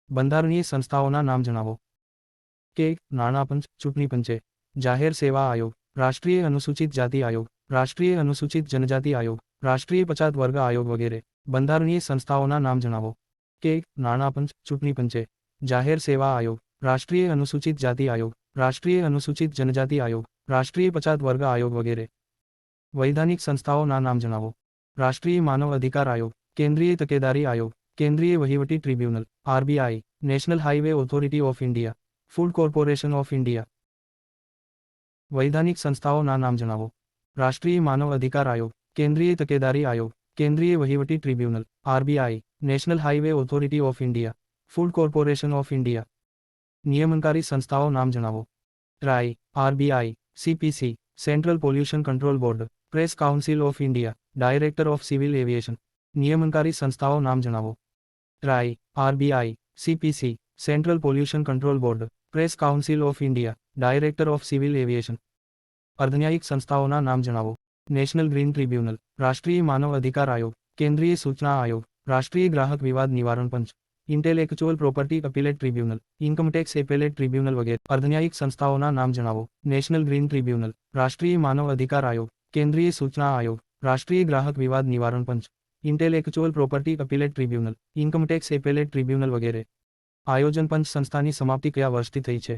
બંધારણીય સંસ્થાઓના નામ જણાવો. કે નાણાં પંચ, ચૂંટણી પંચે, જાહેર સેવા આયોગ, રાષ્ટ્રીય અનુસૂચિત જાતિ આયોગ, રાષ્ટ્રીય અનુસૂચિત જનજાતિ આયોગ, રાષ્ટ્રીય પછાત વર્ગ આયોગ વગેરે. બંધારણીય સંસ્થાઓના નામ જણાવો. કે નાણાં પંચ, ચૂંટણી પંચે, જાહેર સેવા આયોગ, રાષ્ટ્રીય અનુસૂચિત જાતિ આયોગ, રાષ્ટ્રીય અનુસૂચિત જનજાતિ આયોગ, રાષ્ટ્રીય પછાત વર્ગ આયોગ વગેરે. વૈધાનિક સંસ્થાઓના નામ જણાવો. રાષ્ટ્રીય માનવ અધિકાર આયોગ, કેન્દ્રીય તકેદારી આયોગ, કેન્દ્રીય વહીવટી tribunal, RBI, National Highway Authority of India, Food Corporation of India. વૈધાનિક સંસ્થાઓના નામ જણાવો. રાષ્ટ્રીય માનવ અધિકાર આયોગ, કેન્દ્રીય તકેદારી આયોગ, કેન્દ્રીય વહીવટી tribunal, RBI, National Highway Authority of India, Food Corporation of India. નિયમનકારી સંસ્થાઓ નામ જણાવો. TRAI, RBI, CPC, Central Pollution Control Board, Press Council of India, Director of Civil Aviation. નિયમનકારી સંસ્થાઓ નામ જણાવો. TRAI, RBI, CPC, Central Pollution Control Board, Press Council of India, Director of Civil Aviation. અર્ધન્યાયિક સંસ્થાઓના નામ જણાવો. નેશનલ ગ્રીન ટ્રિબ્યુનલ, રાષ્ટ્રીય માનવ અધિકાર આયોગ, કેન્દ્રીય સૂચના આયોગ, રાષ્ટ્રીય ગ્રાહક વિવાદ નિવારણ પંચ, Intellectual Property Appellate Tribunal, income tax Appellate Tribunal વગેરે. અર્ધન્યાયિક સંસ્થાઓના નામ જણાવો. નેશનલ ગ્રીન ટ્રિબ્યુનલ, રાષ્ટ્રીય માનવ અધિકાર આયોગ, કેન્દ્રીય સૂચના આયોગ, રાષ્ટ્રીય ગ્રાહક વિવાદ નિવારણ પંચ, Intellectual Property Appellate Tribunal, income tax Appellate Tribunal વગેરે. આયોજન પંચ સંસ્થાની સમાપ્તિ કયા વર્ષથી થઈ છે?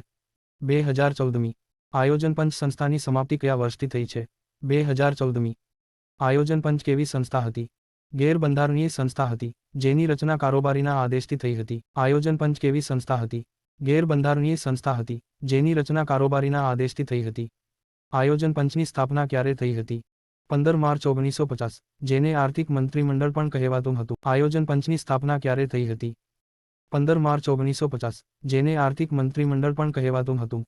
2014મી. આયોજન પંચ સંસ્થાની સમાપ્તિ કયા વર્ષથી થઈ છે? 2014મી. આયોજન પંચ કેવી સંસ્થા હતી? ગેરબંધારણીય સંસ્થા હતી, જેની રચના કારોબારીના આદેશથી થઈ હતી. આયોજન પંચ કેવી સંસ્થા હતી? ગેરબંધારણીય સંસ્થા હતી, જેની રચના કારોબારીના આદેશથી થઈ હતી. આયોજન પંચની સ્થાપના ક્યારે થઈ હતી? 15 માર્ચ 1950, જેને આર્થિક મંત્રીમંડળ પણ કહેવાતું હતું. આયોજન પંચની સ્થાપના ક્યારે થઈ હતી? 15 માર્ચ 1950, જેને આર્થિક મંત્રીમંડળ પણ કહેવાતું હતું.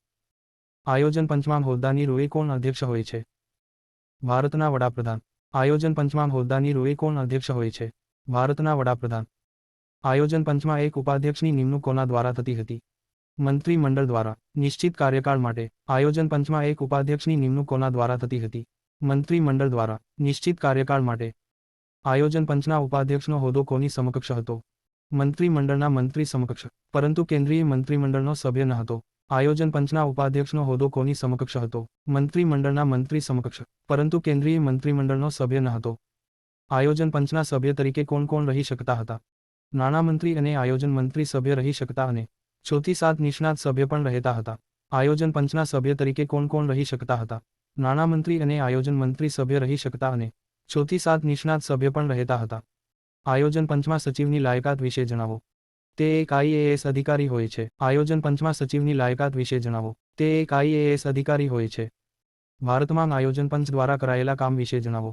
આયોજન પંચમાં હોદ્દાની રૂએ કોણ અધ્યક્ષ હોય છે? ભારતના વડાપ્રધાન. આયોજન પંચમાં હોદ્દાની રૂએ કોણ અધ્યક્ષ હોય છે? ભારતના વડાપ્રધાન. આયોજન પંચમાં એક ઉપાધ્યક્ષની નિમણૂક કોના દ્વારા થતી હતી? મંત્રીમંડળ દ્વારા. નિશ્ચિત કાર્યકાળ માટે આયોજન પંચમાં એક ઉપાધ્યક્ષની નિમણૂક કોના દ્વારા થતી હતી? મંત્રીમંડળ દ્વારા. નિશ્ચિત કાર્યકાળ માટે આયોજન પંચના ઉપાધ્યક્ષનો હોદ્દો કોની સમકક્ષ હતો? મંત્રીમંડળના મંત્રી સમકક્ષ, પરંતુ કેન્દ્રીય મંત્રીમંડળનો સભ્ય ન હતો. આયોજન પંચના ઉપાધ્યક્ષનો હોદ્દો કોની સમકક્ષ હતો? મંત્રીમંડળના મંત્રી સમકક્ષ, પરંતુ કેન્દ્રીય મંત્રીમંડળનો સભ્ય ન હતો. આયોજન પંચના સભ્ય તરીકે કોણ કોણ રહી શકતા હતા? નાણામંત્રી અને આયોજન મંત્રી સભ્ય રહી શકતા અને 6 થી 7 નિષ્ણાત સભ્ય પણ રહેતા હતા. આયોજન પંચના સભ્ય તરીકે કોણ કોણ રહી શકતા હતા? નાણામંત્રી અને આયોજન મંત્રી સભ્ય રહી શકતા અને 6 થી 7 નિષ્ણાત સભ્ય પણ રહેતા હતા. આયોજન પંચમાં સચિવની લાયકાત વિશે જણાવો. તે એક આઈએએસ અધિકારી હોય છે. આયોજન પંચમાં સચિવની લાયકાત વિશે જણાવો. તે એક આઈએએસ અધિકારી હોય છે. ભારતમાં આયોજન પંચ દ્વારા કરાયેલા કામ વિશે જણાવો.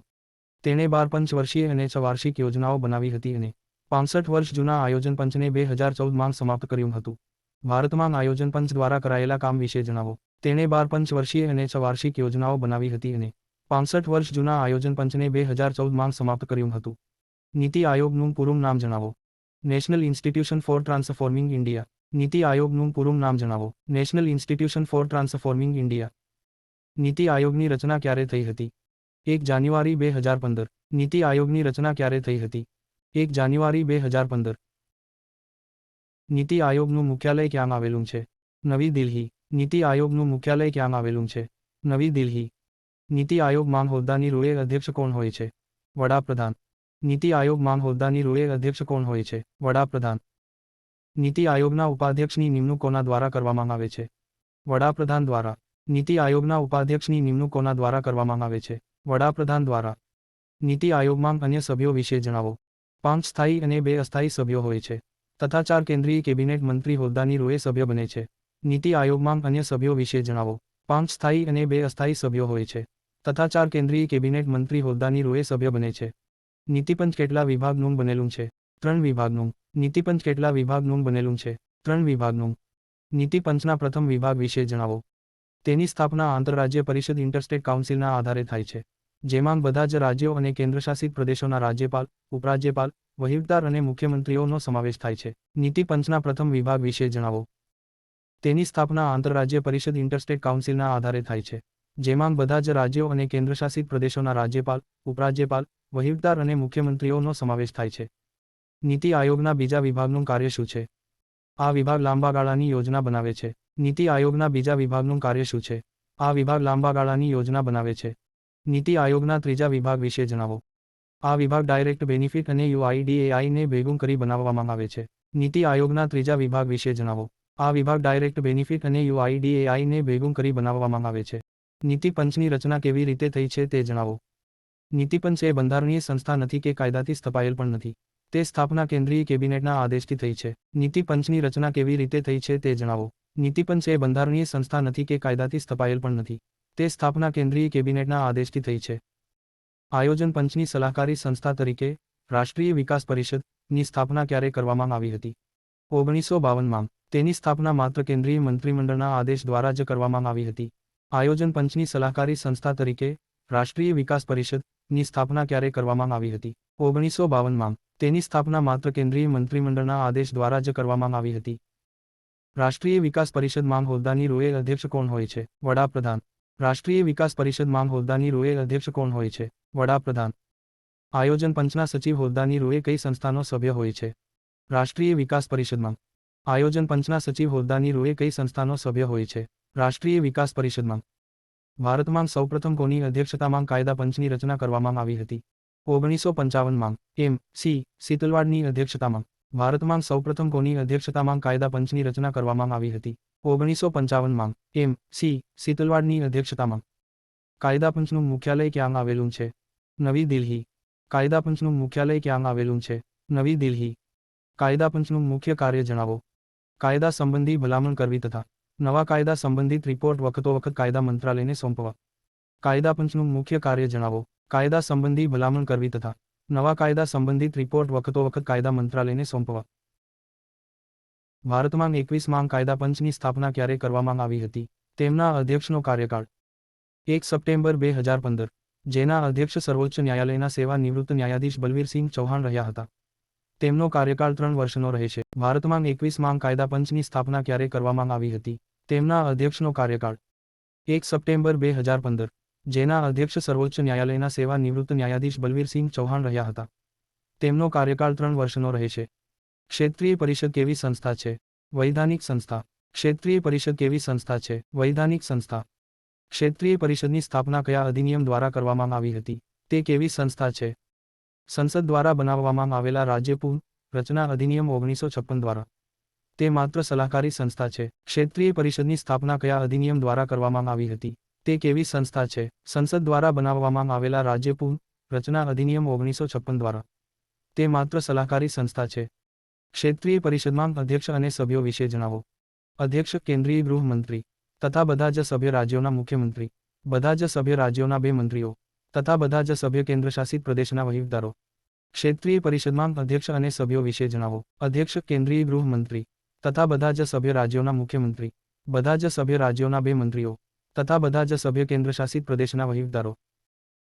તેણે 12 પંચવર્ષીય અને 6 વાર્ષિક યોજનાઓ બનાવી હતી અને 65 વર્ષ જૂના આયોજન પંચને 2014માં સમાપ્ત કર્યું હતું. ભારતમાં આયોજન પંચ દ્વારા કરાયેલા કામ વિશે જણાવો. તેણે 12 પંચવર્ષીય અને 6 વાર્ષિક યોજનાઓ બનાવી હતી અને 65 વર્ષ જૂના આયોજન પંચને 2014માં સમાપ્ત કર્યું હતું. નીતિ આયોગનું પૂરું નામ જણાવો. National institution for transforming India. NITI આયોગનું પૂરું નામ જણાવો. National institution for transforming India. NITI આયોગની રચના ક્યારે થઈ હતી? 1 જાન્યુઆરી 2015. નીતિ આયોગની રચના ક્યારે થઈ હતી? 1 જાન્યુઆરી 2015. નીતિ આયોગનું મુખ્યાલય ક્યાં આવેલું છે? નવી દિલ્હી. નીતિ આયોગનું મુખ્યાલય ક્યાં આવેલું છે? નવી દિલ્હી. નીતિ આયોગમાં હોદ્દાની રૂએ અધ્યક્ષ કોણ હોય છે? વડાપ્રધાન. નીતિ આયોગમાં હોદ્દાની રૂએ અધ્યક્ષ કોણ હોય છે? વડાપ્રધાન. નીતિ આયોગના ઉપાધ્યક્ષની નિમણૂક કોના દ્વારા કરવામાં આવે છે? વડાપ્રધાન દ્વારા. નીતિ આયોગના ઉપાધ્યક્ષની નિમણૂક કોના દ્વારા કરવામાં આવે છે? વડાપ્રધાન દ્વારા. નીતિ આયોગમાં અન્ય સભ્યો વિશે જણાવો. 5 સ્થાયી અને 2 અસ્થાયી સભ્યો હોય છે, તથા 4 કેન્દ્રીય કેબિનેટ મંત્રી હોદ્દાની રૂએ સભ્ય બને છે. નીતિ આયોગમાં અન્ય સભ્યો વિશે જણાવો. 5 સ્થાયી અને 2 અસ્થાયી સભ્યો હોય છે, તથા 4 કેન્દ્રીય કેબિનેટ મંત્રી હોદ્દાની રૂએ સભ્ય બને છે. નીતિપંચ કેટલા વિભાગનું બનેલું છે? 3 વિભાગનું. નીતિપંચ કેટલા વિભાગનું બનેલું છે? 3 વિભાગનું. નીતિપંચના પ્રથમ વિભાગ વિશે જણાવો. તેની સ્થાપના આંતરરાજ્ય પરિષદ ઇન્ટરસ્ટેટ કાઉન્સિલના આધારે થાય છે, જેમાં બધા જ રાજ્યો અને કેન્દ્રશાસિત પ્રદેશોના રાજ્યપાલ, ઉપરાજ્યપાલ, વહીવટદાર અને મુખ્યમંત્રીઓનો સમાવેશ થાય છે. નીતિપંચના પ્રથમ વિભાગ વિશે જણાવો. તેની સ્થાપના આંતરરાજ્ય પરિષદ ઇન્ટરસ્ટેટ કાઉન્સિલના આધારે થાય છે, જેમાં બધા જ રાજ્યો અને કેન્દ્રશાસિત પ્રદેશોના રાજ્યપાલ, ઉપરાજ્યપાલ, વહીવટદાર અને મુખ્યમંત્રીઓનો સમાવેશ થાય છે. નીતિ આયોગના બીજા વિભાગનું કાર્ય શું છે? આ વિભાગ લાંબા ગાળાની યોજના બનાવે છે. નીતિ આયોગના બીજા વિભાગનું કાર્ય શું છે? આ વિભાગ લાંબા ગાળાની યોજના બનાવે છે. નીતિ આયોગના ત્રીજા વિભાગ વિશે જણાવો. આ વિભાગ ડાયરેક્ટ બેનિફિટ અને યુઆઈડીએઆઈને ભેગું કરી બનાવવામાં આવે છે. નીતિ આયોગના ત્રીજા વિભાગ વિશે જણાવો. આ વિભાગ ડાયરેક્ટ બેનિફિટ અને યુઆઈડીએઆઈને ભેગું કરી બનાવવામાં આવે છે. નીતિ પંચની રચના કેવી રીતે થઈ છે તે જણાવો. નીતિ પંચ એ બંધારણીય સંસ્થા નથી કે કાયદાથી સ્થપાયેલ પણ નથી. તે સ્થાપના કેન્દ્રીય કેબિનેટના આદેશથી થઈ છે. નીતિ પંચની રચના કેવી રીતે થઈ છે તે જણાવો. નીતિ પંચ એ બંધારણીય સંસ્થા નથી કે કાયદાથી સ્થપાયેલ પણ નથી. તે સ્થાપના કેન્દ્રીય કેબિનેટના આદેશથી થઈ છે. આયોજન પંચની સલાહકારી સંસ્થા તરીકે રાષ્ટ્રીય વિકાસ પરિષદની સ્થાપના ક્યારે કરવામાં આવી હતી? 1952માં. તેની સ્થાપના માત્ર કેન્દ્રીય મંત્રીમંડળના આદેશ દ્વારા જ કરવામાં આવી હતી. આયોજન પંચની સલાહકારી સંસ્થા તરીકે રાષ્ટ્રીય વિકાસ પરિષદની સ્થાપના ક્યારે કરવામાં આવી હતી? 1952માં. તેની સ્થાપના માત્ર કેન્દ્રીય મંત્રીમંડળના આદેશ દ્વારા જ કરવામાં આવી હતી. રાષ્ટ્રીય વિકાસ પરિષદ માંગ હોદ્દાની રોએ અધ્યક્ષ કોણ હોય છે? વડાપ્રધાન. રાષ્ટ્રીય વિકાસ પરિષદ માંગ હોદ્દાની રોએ અધ્યક્ષ કોણ હોય છે? વડાપ્રધાન. આયોજન પંચના સચિવ હોદ્દાની રોએ કઈ સંસ્થાનો સભ્ય હોય છે? રાષ્ટ્રીય વિકાસ પરિષદમાં. આયોજન પંચના સચિવ હોદ્દાની રોએ કઈ સંસ્થાનો સભ્ય હોય છે? રાષ્ટ્રીય વિકાસ પરિષદમાં. ભારતમાં સૌપ્રથમ કોની અધ્યક્ષતામાં કાયદા પંચની રચના કરવામાં આવી હતી? 1955માં. સી. શીતલવાડની અધ્યક્ષતામાં. ભારતમાં સૌપ્રથમ કોની અધ્યક્ષતામાં કાયદા પંચની રચના કરવામાં આવી હતી? 1955માં. સી. શીતલવાડની અધ્યક્ષતામાં. કાયદા પંચનું મુખ્યાલય ક્યાં આવેલું છે? નવી દિલ્હી. કાયદા પંચનું મુખ્યાલય ક્યાં આવેલું છે? નવી દિલ્હી. કાયદા પંચનું મુખ્ય કાર્ય જણાવો. કાયદા સંબંધી ભલામણ કરવી તથા નવા કાયદા સંબંધિત રિપોર્ટ વખતોવખત કાયદા મંત્રાલયને સોંપવા. કાયદા પંચનું મુખ્ય કાર્ય જણાવો. કાયદા સંબંધી ભલામણ કરવી તથા નવા કાયદા સંબંધિત રિપોર્ટ વખતોવખત કાયદા મંત્રાલયને સોંપવા. ભારતમાં 21માં કાયદા પંચની સ્થાપના ક્યારે કરવામાં આવી હતી? તેમના અધ્યક્ષનો કાર્યકાળ 1 સપ્ટેમ્બર 2015. જેના અધ્યક્ષ સર્વોચ્ચ ન્યાયાલયના સેવા નિવૃત્ત ન્યાયાધીશ બલવીરસિંહ ચૌહાણ રહ્યા હતા. તેમનો કાર્યકાળ 3 વર્ષનો રહે છે. ભારતમાં 21માં કાયદા પંચની સ્થાપના ક્યારે કરવામાં આવી હતી? તેમના અધ્યક્ષનો કાર્યકાળ 1 સપ્ટેમ્બર 2015. જેના અધ્યક્ષ સર્વોચ્ચ ન્યાયાલયના સેવા નિવૃત્ત ન્યાયાધીશ બલવીરસિંહ ચૌહાણ રહ્યા હતા. તેમનો કાર્યકાળ 3 વર્ષનો રહે છે. ક્ષેત્રીય પરિષદ કેવી સંસ્થા છે? વૈધાનિક સંસ્થા. ક્ષેત્રીય પરિષદ કેવી સંસ્થા છે? વૈધાનિક સંસ્થા. ક્ષેત્રીય પરિષદની સ્થાપના કયા અધિનિયમ દ્વારા કરવામાં આવી હતી? તે કેવી સંસ્થા છે? સંસદ દ્વારા બનાવવામાં આવેલા રાજ્ય પુનઃ રચના અધિનિયમ 1956 દ્વારા. તે માત્ર સલાહકારી સંસ્થા છે. ક્ષેત્રીય પરિષદની સ્થાપના કયા અધિનિયમ દ્વારા કરવામાં આવી હતી? તે કેવી સંસ્થા છે? સંસદ દ્વારા બનાવવામાં આવેલા રાજ્ય પુનઃ રચના અધિનિયમ 1956 દ્વારા. તે માત્ર સલાહકારી સંસ્થા છે. ક્ષેત્રીય પરિષદમાં અધ્યક્ષ અને સભ્યો વિશે જણાવો. અધ્યક્ષ કેન્દ્રીય ગૃહમંત્રી તથા બધા જ સભ્ય રાજ્યોના મુખ્યમંત્રી, બધા જ સભ્ય રાજ્યોના 2 મંત્રીઓ તથા બધા જ સભ્ય કેન્દ્રશાસિત પ્રદેશના વહીવટદારો. ક્ષેત્રીય પરિષદમાં અધ્યક્ષ અને સભ્યો વિશે જણાવો. અધ્યક્ષ કેન્દ્રીય ગૃહમંત્રી તથા બધા જ સભ્ય રાજ્યોના મુખ્યમંત્રી, બધા જ સભ્ય રાજ્યોના 2 મંત્રીઓ તથા બધા જ સભ્ય કેન્દ્રશાસિત પ્રદેશના વહીવટદારો.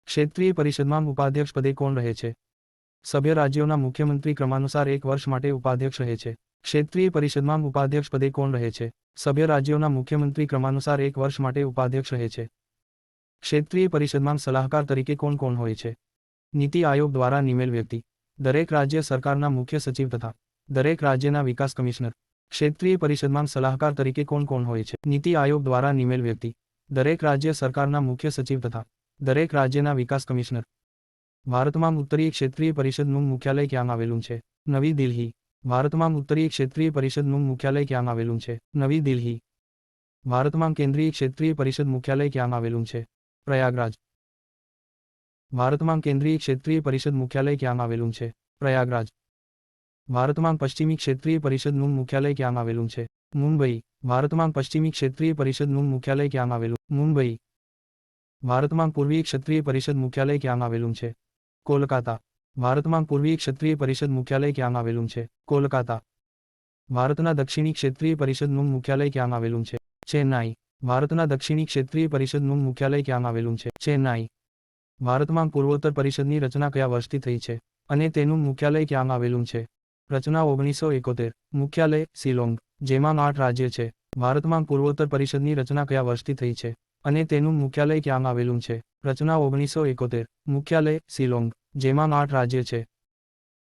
ક્ષેત્રીય પરિષદમાં ઉપાધ્યક્ષ પદે કોણ રહે છે? સભ્ય રાજ્યોના મુખ્યમંત્રી ક્રમાનુસાર 1 વર્ષ માટે ઉપાધ્યક્ષ રહે છે. ક્ષેત્રીય પરિષદમાં ઉપાધ્યક્ષ પદે કોણ રહે છે? સભ્ય રાજ્યોના મુખ્યમંત્રી ક્રમાનુસાર 1 વર્ષ માટે ઉપાધ્યક્ષ રહે છે. ક્ષેત્રીય પરિષદમાં સલાહકાર તરીકે કોણ કોણ હોય છે? નીતિ આયોગ દ્વારા નિમેલ વ્યક્તિ, દરેક રાજ્ય સરકારના મુખ્ય સચિવ તથા દરેક રાજ્યના વિકાસ કમિશનર. ક્ષેત્રીય પરિષદમાં સલાહકાર તરીકે કોણ કોણ હોય છે? નીતિ આયોગ દ્વારા નિમેલ વ્યક્તિ, દરેક રાજ્ય સરકારના મુખ્ય સચિવ તથા દરેક રાજ્યના વિકાસ કમિશનર. ભારતમાં ઉત્તરીય ક્ષેત્રીય પરિષદનું મુખ્યાલય ક્યાં આવેલું છે? નવી દિલ્હી. ભારતમાં ઉત્તરીય ક્ષેત્રીય પરિષદનું મુખ્યાલય ક્યાં આવેલું છે? નવી દિલ્હી. ભારતમાં કેન્દ્રીય ક્ષેત્રીય પરિષદ મુખ્યાલય ક્યાં આવેલું છે? પ્રયાગરાજ. ભારતમાં કેન્દ્રીય ક્ષેત્રીય પરિષદ મુખ્યાલય ક્યાં આવેલું છે? પ્રયાગરાજ. ભારતમાં પશ્ચિમી ક્ષેત્રીય પરિષદનું મુખ્યાલય ક્યાં આવેલું છે? મુંબઈ. ભારતમાં પશ્ચિમી ક્ષેત્રીય પરિષદનું મુખ્યાલય ક્યાં આવેલું? મુંબઈ. ભારતમાં પૂર્વીય ક્ષત્રિય પરિષદ મુખ્યાલય ક્યાં આવેલું છે? કોલકાતા. ભારતમાં પૂર્વીય ક્ષત્રિય પરિષદ મુખ્યાલય ક્યાં આવેલું છે? કોલકાતા. ભારતના દક્ષિણી ક્ષેત્રીય પરિષદનું મુખ્યાલય ક્યાં આવેલું છે? ચેન્નાઈ. ભારતના દક્ષિણી ક્ષેત્રીય પરિષદનું મુખ્યાલય ક્યાં આવેલું છે? ચેન્નાઈ. ભારતમાં પૂર્વોત્તર પરિષદની રચના કયા વર્ષથી થઈ છે અને તેનું મુખ્યાલય ક્યાં આવેલું છે? રચના 1971. મુખ્યાલય શિલોંગ, જેમાં 8 રાજ્ય છે. ભારતમાં પૂર્વોત્તર પરિષદની રચના કયા વર્ષથી થઈ છે અને તેનું મુખ્યાલય ક્યાં આવેલું છે? રચના 1971. મુખ્યાલય શિલોંગ, જેમાં 8 રાજ્ય છે.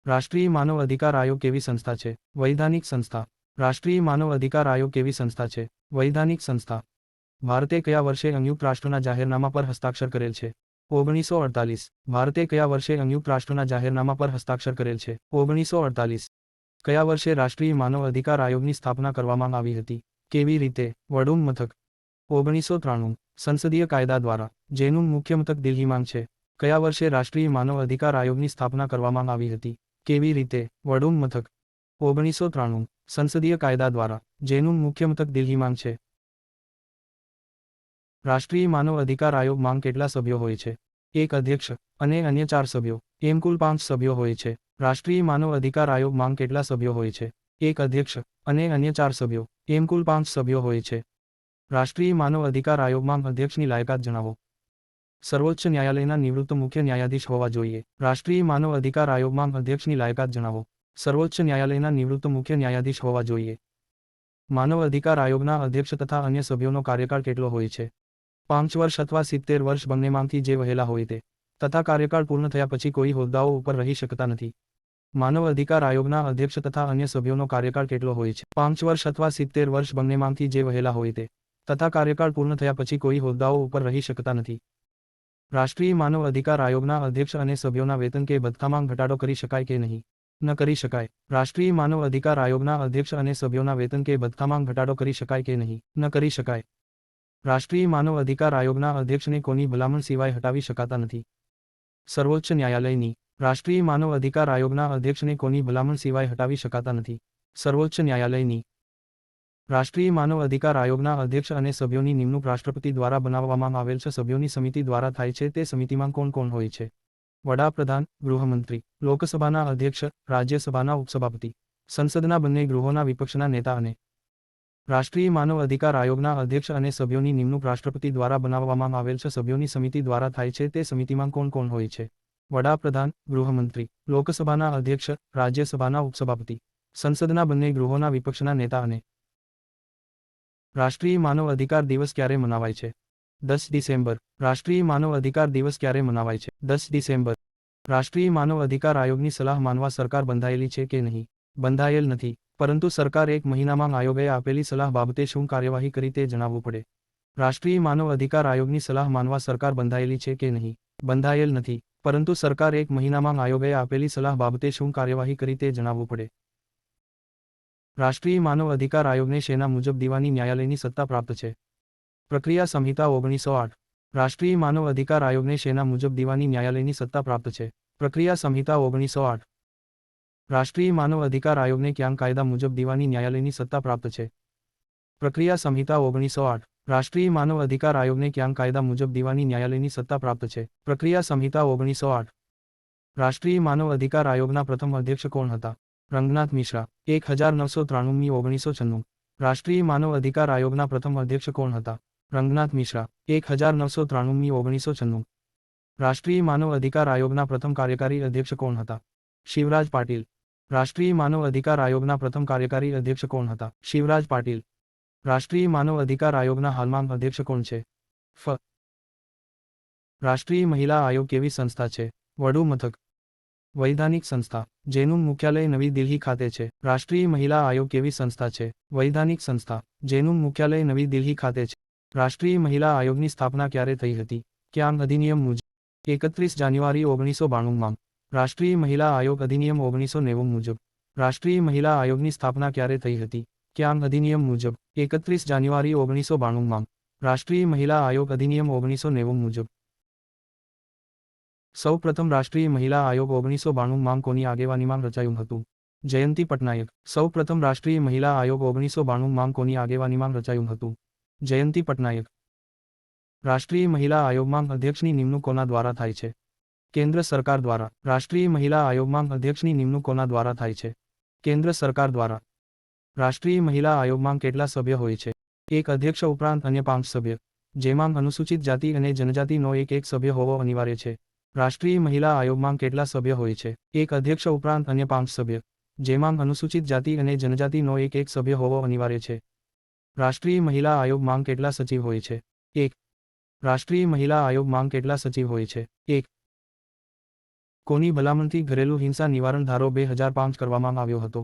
રાષ્ટ્રીય માનવ અધિકાર આયોગ કેવી સંસ્થા છે? વૈધાનિક સંસ્થા. રાષ્ટ્રીય માનવ અધિકાર આયોગ કેવી સંસ્થા છે? વૈધાનિક સંસ્થા. ભારતે કયા વર્ષે સંયુક્ત રાષ્ટ્રના જાહેરનામા પર હસ્તાક્ષર કરેલ છે? 1948. ભારતે કયા વર્ષે સંયુક્ત રાષ્ટ્રના જાહેરનામા પર હસ્તાક્ષર કરેલ છે? 1948. કયા વર્ષે રાષ્ટ્રીય માનવ અધિકાર આયોગની સ્થાપના કરવામાં આવી હતી? કેવી રીતે? વડુમ મથક. 1993. સંસદીય કાયદા દ્વારા, જેનું મુખ્ય મથક દિલ્હીમાં છે. કયા વર્ષે રાષ્ટ્રીય માનવ અધિકાર આયોગની સ્થાપના કરવામાં આવી હતી? કેવી રીતે? વડુમ મથક. 1993. સંસદીય કાયદા દ્વારા, જેનું મુખ્ય મથક દિલ્હીમાં છે. રાષ્ટ્રીય માનવ અધિકાર આયોગમાં કેટલા સભ્યો હોય છે? એક અધ્યક્ષ અને અન્ય 4 સભ્યો, એમ કુલ 5 સભ્યો હોય છે. રાષ્ટ્રીય માનવ અધિકાર આયોગમાં કેટલા સભ્યો હોય છે? એક અધ્યક્ષ અને અન્ય 4 સભ્યો, એમ કુલ 5 સભ્યો હોય છે. રાષ્ટ્રીય માનવ અધિકાર આયોગમાં અધ્યક્ષની લાયકાત જણાવો. સર્વોચ્ચ ન્યાયાલયના નિવૃત્ત મુખ્ય ન્યાયાધીશ હોવા જોઈએ. રાષ્ટ્રીય માનવ અધિકાર આયોગમાં અધ્યક્ષની લાયકાત જણાવો. સર્વોચ્ચ ન્યાયાલયના નિવૃત્ત મુખ્ય ન્યાયાધીશ હોવા જોઈએ. માનવ અધિકાર આયોગના અધ્યક્ષ તથા અન્ય સભ્યોનો કાર્યકાળ કેટલો હોય છે? 5 વર્ષ અથવા 70 વર્ષ બંનેમાંથી જે વહેલા હોય તે, તથા કાર્યકાળ પૂર્ણ થયા પછી કોઈ હોદ્દાઓ ઉપર રહી શકતા નથી. માનવ અધિકાર આયોગના અધ્યક્ષ તથા અન્ય સભ્યોનો કાર્યકાળ કેટલો હોય છે? 5 વર્ષ અથવા 70 વર્ષ બંનેમાંથી જે વહેલા હોય તે, તથા કાર્યકાળ પૂર્ણ થયા પછી કોઈ હોદ્દાઓ ઉપર રહી શકતા નથી. રાષ્ટ્રીય માનવ અધિકાર આયોગના અધ્યક્ષ અને સભ્યોના વેતન કે ભથ્થામાં ઘટાડો કરી શકાય કે નહીં? ન કરી શકાય. રાષ્ટ્રીય માનવ અધિકાર આયોગના અધ્યક્ષ અને સભ્યોના વેતન કે ભથ્થામાં ઘટાડો કરી શકાય કે નહીં? ન કરી શકાય. રાષ્ટ્રીય માનવ અધિકાર આયોગના અધ્યક્ષને કોની ભલામણ સિવાય હટાવી શકાતા નથી? સર્વોચ્ચ ન્યાયાલયની. રાષ્ટ્રીય માનવ અધિકાર આયોગના અધ્યક્ષને કોની ભલામણ સિવાય હટાવી શકાતા નથી? સર્વોચ્ચ ન્યાયાલયની. રાષ્ટ્રીય માનવ અધિકાર આયોગના અધ્યક્ષ અને સભ્યોની નિમણૂક રાષ્ટ્રપતિ દ્વારા બનાવવામાં આવેલ છે સભ્યોની સમિતિ દ્વારા થાય છે. તે સમિતિમાં કોણ કોણ હોય છે? વડાપ્રધાન, ગૃહમંત્રી, લોકસભાના અધ્યક્ષ, રાજ્યસભાના ઉપસભાપતિ, સંસદના બંને ગૃહોના વિપક્ષના નેતા અને રાષ્ટ્રીય માનવ અધિકાર આયોગના અધ્યક્ષ અને સભ્યોની નિમણૂક રાષ્ટ્રપતિ દ્વારા બનાવવામાં આવેલ છે સભ્યોની સમિતિ દ્વારા થાય છે. તે સમિતિમાં કોણ કોણ હોય છે? વડાપ્રધાન, ગૃહમંત્રી, લોકસભાના અધ્યક્ષ, રાજ્યસભાના ઉપસભાપતિ, સંસદના બંને ગૃહોના વિપક્ષના નેતા અને રાષ્ટ્રીય માનવ અધિકાર દિવસ ક્યારે મનાવાય છે? 10 ડિસેમ્બર. રાષ્ટ્રીય માનવ અધિકાર દિવસ ક્યારે મનાવાય છે? 10 ડિસેમ્બર. રાષ્ટ્રીય માનવ અધિકાર આયોગની સલાહ માનવા સરકાર બંધાયેલી છે કે નહીં? બંધાયેલ નથી, પરંતુ સરકાર 1 મહિનામાં આયોગે આપેલી સલાહ બાબતે શું કાર્યવાહી કરી તે જણાવવું પડે. રાષ્ટ્રીય માનવ અધિકાર આયોગની સલાહ માનવા સરકાર બંધાયેલી છે કે નહીં? બંધાયેલ નથી, પરંતુ સરકાર 1 મહિનામાં આયોગે આપેલી સલાહ બાબતે શું કાર્યવાહી કરી તે જણાવવું પડે. રાષ્ટ્રીય માનવ અધિકાર આયોગને શેના મુજબ દીવાની ન્યાયાલયની સત્તા પ્રાપ્ત છે? પ્રક્રિયા સંહિતા 1908. રાષ્ટ્રીય માનવ અધિકાર આયોગને શેના મુજબ દીવાની ન્યાયાલયની સત્તા પ્રાપ્ત છે? પ્રક્રિયા સંહિતા 1908. રાષ્ટ્રીય માનવ અધિકાર આયોગને ક્યાં કાયદા મુજબ દીવાની ન્યાયાલયની સત્તા પ્રાપ્ત છે? પ્રક્રિયા સંહિતા 1908. રાષ્ટ્રીય માનવ અધિકાર આયોગને ક્યાં કાયદા મુજબ દીવાની ન્યાયાલયની સત્તા પ્રાપ્ત છે? પ્રક્રિયા સંહિતા 1908. રાષ્ટ્રીય માનવ અધિકાર આયોગના પ્રથમ અધ્યક્ષ કોણ હતા? રંગનાથ મિશ્રા. 1993 1996. રાષ્ટ્રીય માનવ અધિકાર આયોગના પ્રથમ અધ્યક્ષ કોણ હતા? રંગનાથ મિશ્રા. 1993 1996. રાષ્ટ્રીય માનવ અધિકાર આયોગના પ્રથમ કાર્યકારી અધ્યક્ષ કોણ હતા? શિવરાજ પાટીલ. રાષ્ટ્રીય માનવ અધિકાર આયોગના પ્રથમ કાર્યકારી અધ્યક્ષ કોણ હતા? શિવરાજ પાટીલ. રાષ્ટ્રીય માનવ અધિકાર આયોગના હાલમાં અધ્યક્ષ કોણ છે? ફ. રાષ્ટ્રીય મહિલા આયોગ કેવી સંસ્થા છે? વડુ મથક. વૈધાનિક સંસ્થા, જેનું મુખ્યાલય નવી દિલ્હી ખાતે છે. રાષ્ટ્રીય મહિલા આયોગ કેવી સંસ્થા છે? વૈધાનિક સંસ્થા, જેનું મુખ્યાલય નવી દિલ્હી ખાતે છે. રાષ્ટ્રીય મહિલા આયોગની સ્થાપના ક્યારે થઈ હતી? ક્યાં અધિનિયમ મુજબ? 31 જાન્યુઆરી 1992માં. રાષ્ટ્રીય મહિલા આયોગ અધિનિયમ 1990 મુજબ. રાષ્ટ્રીય મહિલા આયોગની સ્થાપના ક્યારે થઈ હતી? ક્યાં અધિનિયમ મુજબ? 31 જાન્યુઆરી 1992માં. રાષ્ટ્રીય મહિલા આયોગ અધિનિયમ 1990 મુજબ. સૌ પ્રથમ રાષ્ટ્રીય મહિલા આયોગ 1992માં કોની આગેવાનીમાં રચાયું હતું? જયંતી પટનાયક. સૌ પ્રથમ રાષ્ટ્રીય મહિલા આયોગ 1992માં કોની આગેવાનીમાં રચાયું હતું? જયંતી પટનાયક. રાષ્ટ્રીય મહિલા આયોગમાં અધ્યક્ષની નિમણૂક કોના દ્વારા થાય છે? કેન્દ્ર સરકાર દ્વારા. રાષ્ટ્રીય મહિલા આયોગમાં અધ્યક્ષની નિમણૂક કોના દ્વારા થાય છે? કેન્દ્ર સરકાર દ્વારા. રાષ્ટ્રીય મહિલા આયોગમાં કેટલા સભ્ય હોય છે? એક અધ્યક્ષ ઉપરાંત અન્ય 5 સભ્ય, જેમાં અનુસૂચિત જાતિ અને જનજાતિનો એક સભ્ય હોવો અનિવાર્ય છે. રાષ્ટ્રીય મહિલા આયોગમાં કેટલા સભ્ય હોય છે? એક અધ્યક્ષ ઉપરાંત અન્ય 5 સભ્ય, જેમાં અનુસૂચિત જાતિ અને જનજાતિનો એક સભ્ય હોવો અનિવાર્ય છે. રાષ્ટ્રીય મહિલા આયોગમાં કેટલા સચિવ હોય છે? 1. રાષ્ટ્રીય મહિલા આયોગમાં કેટલા સચિવ હોય છે? 1. કોની ભલામણથી ઘરેલું હિંસા નિવારણ ધારો 2005 કરવામાં આવ્યો હતો?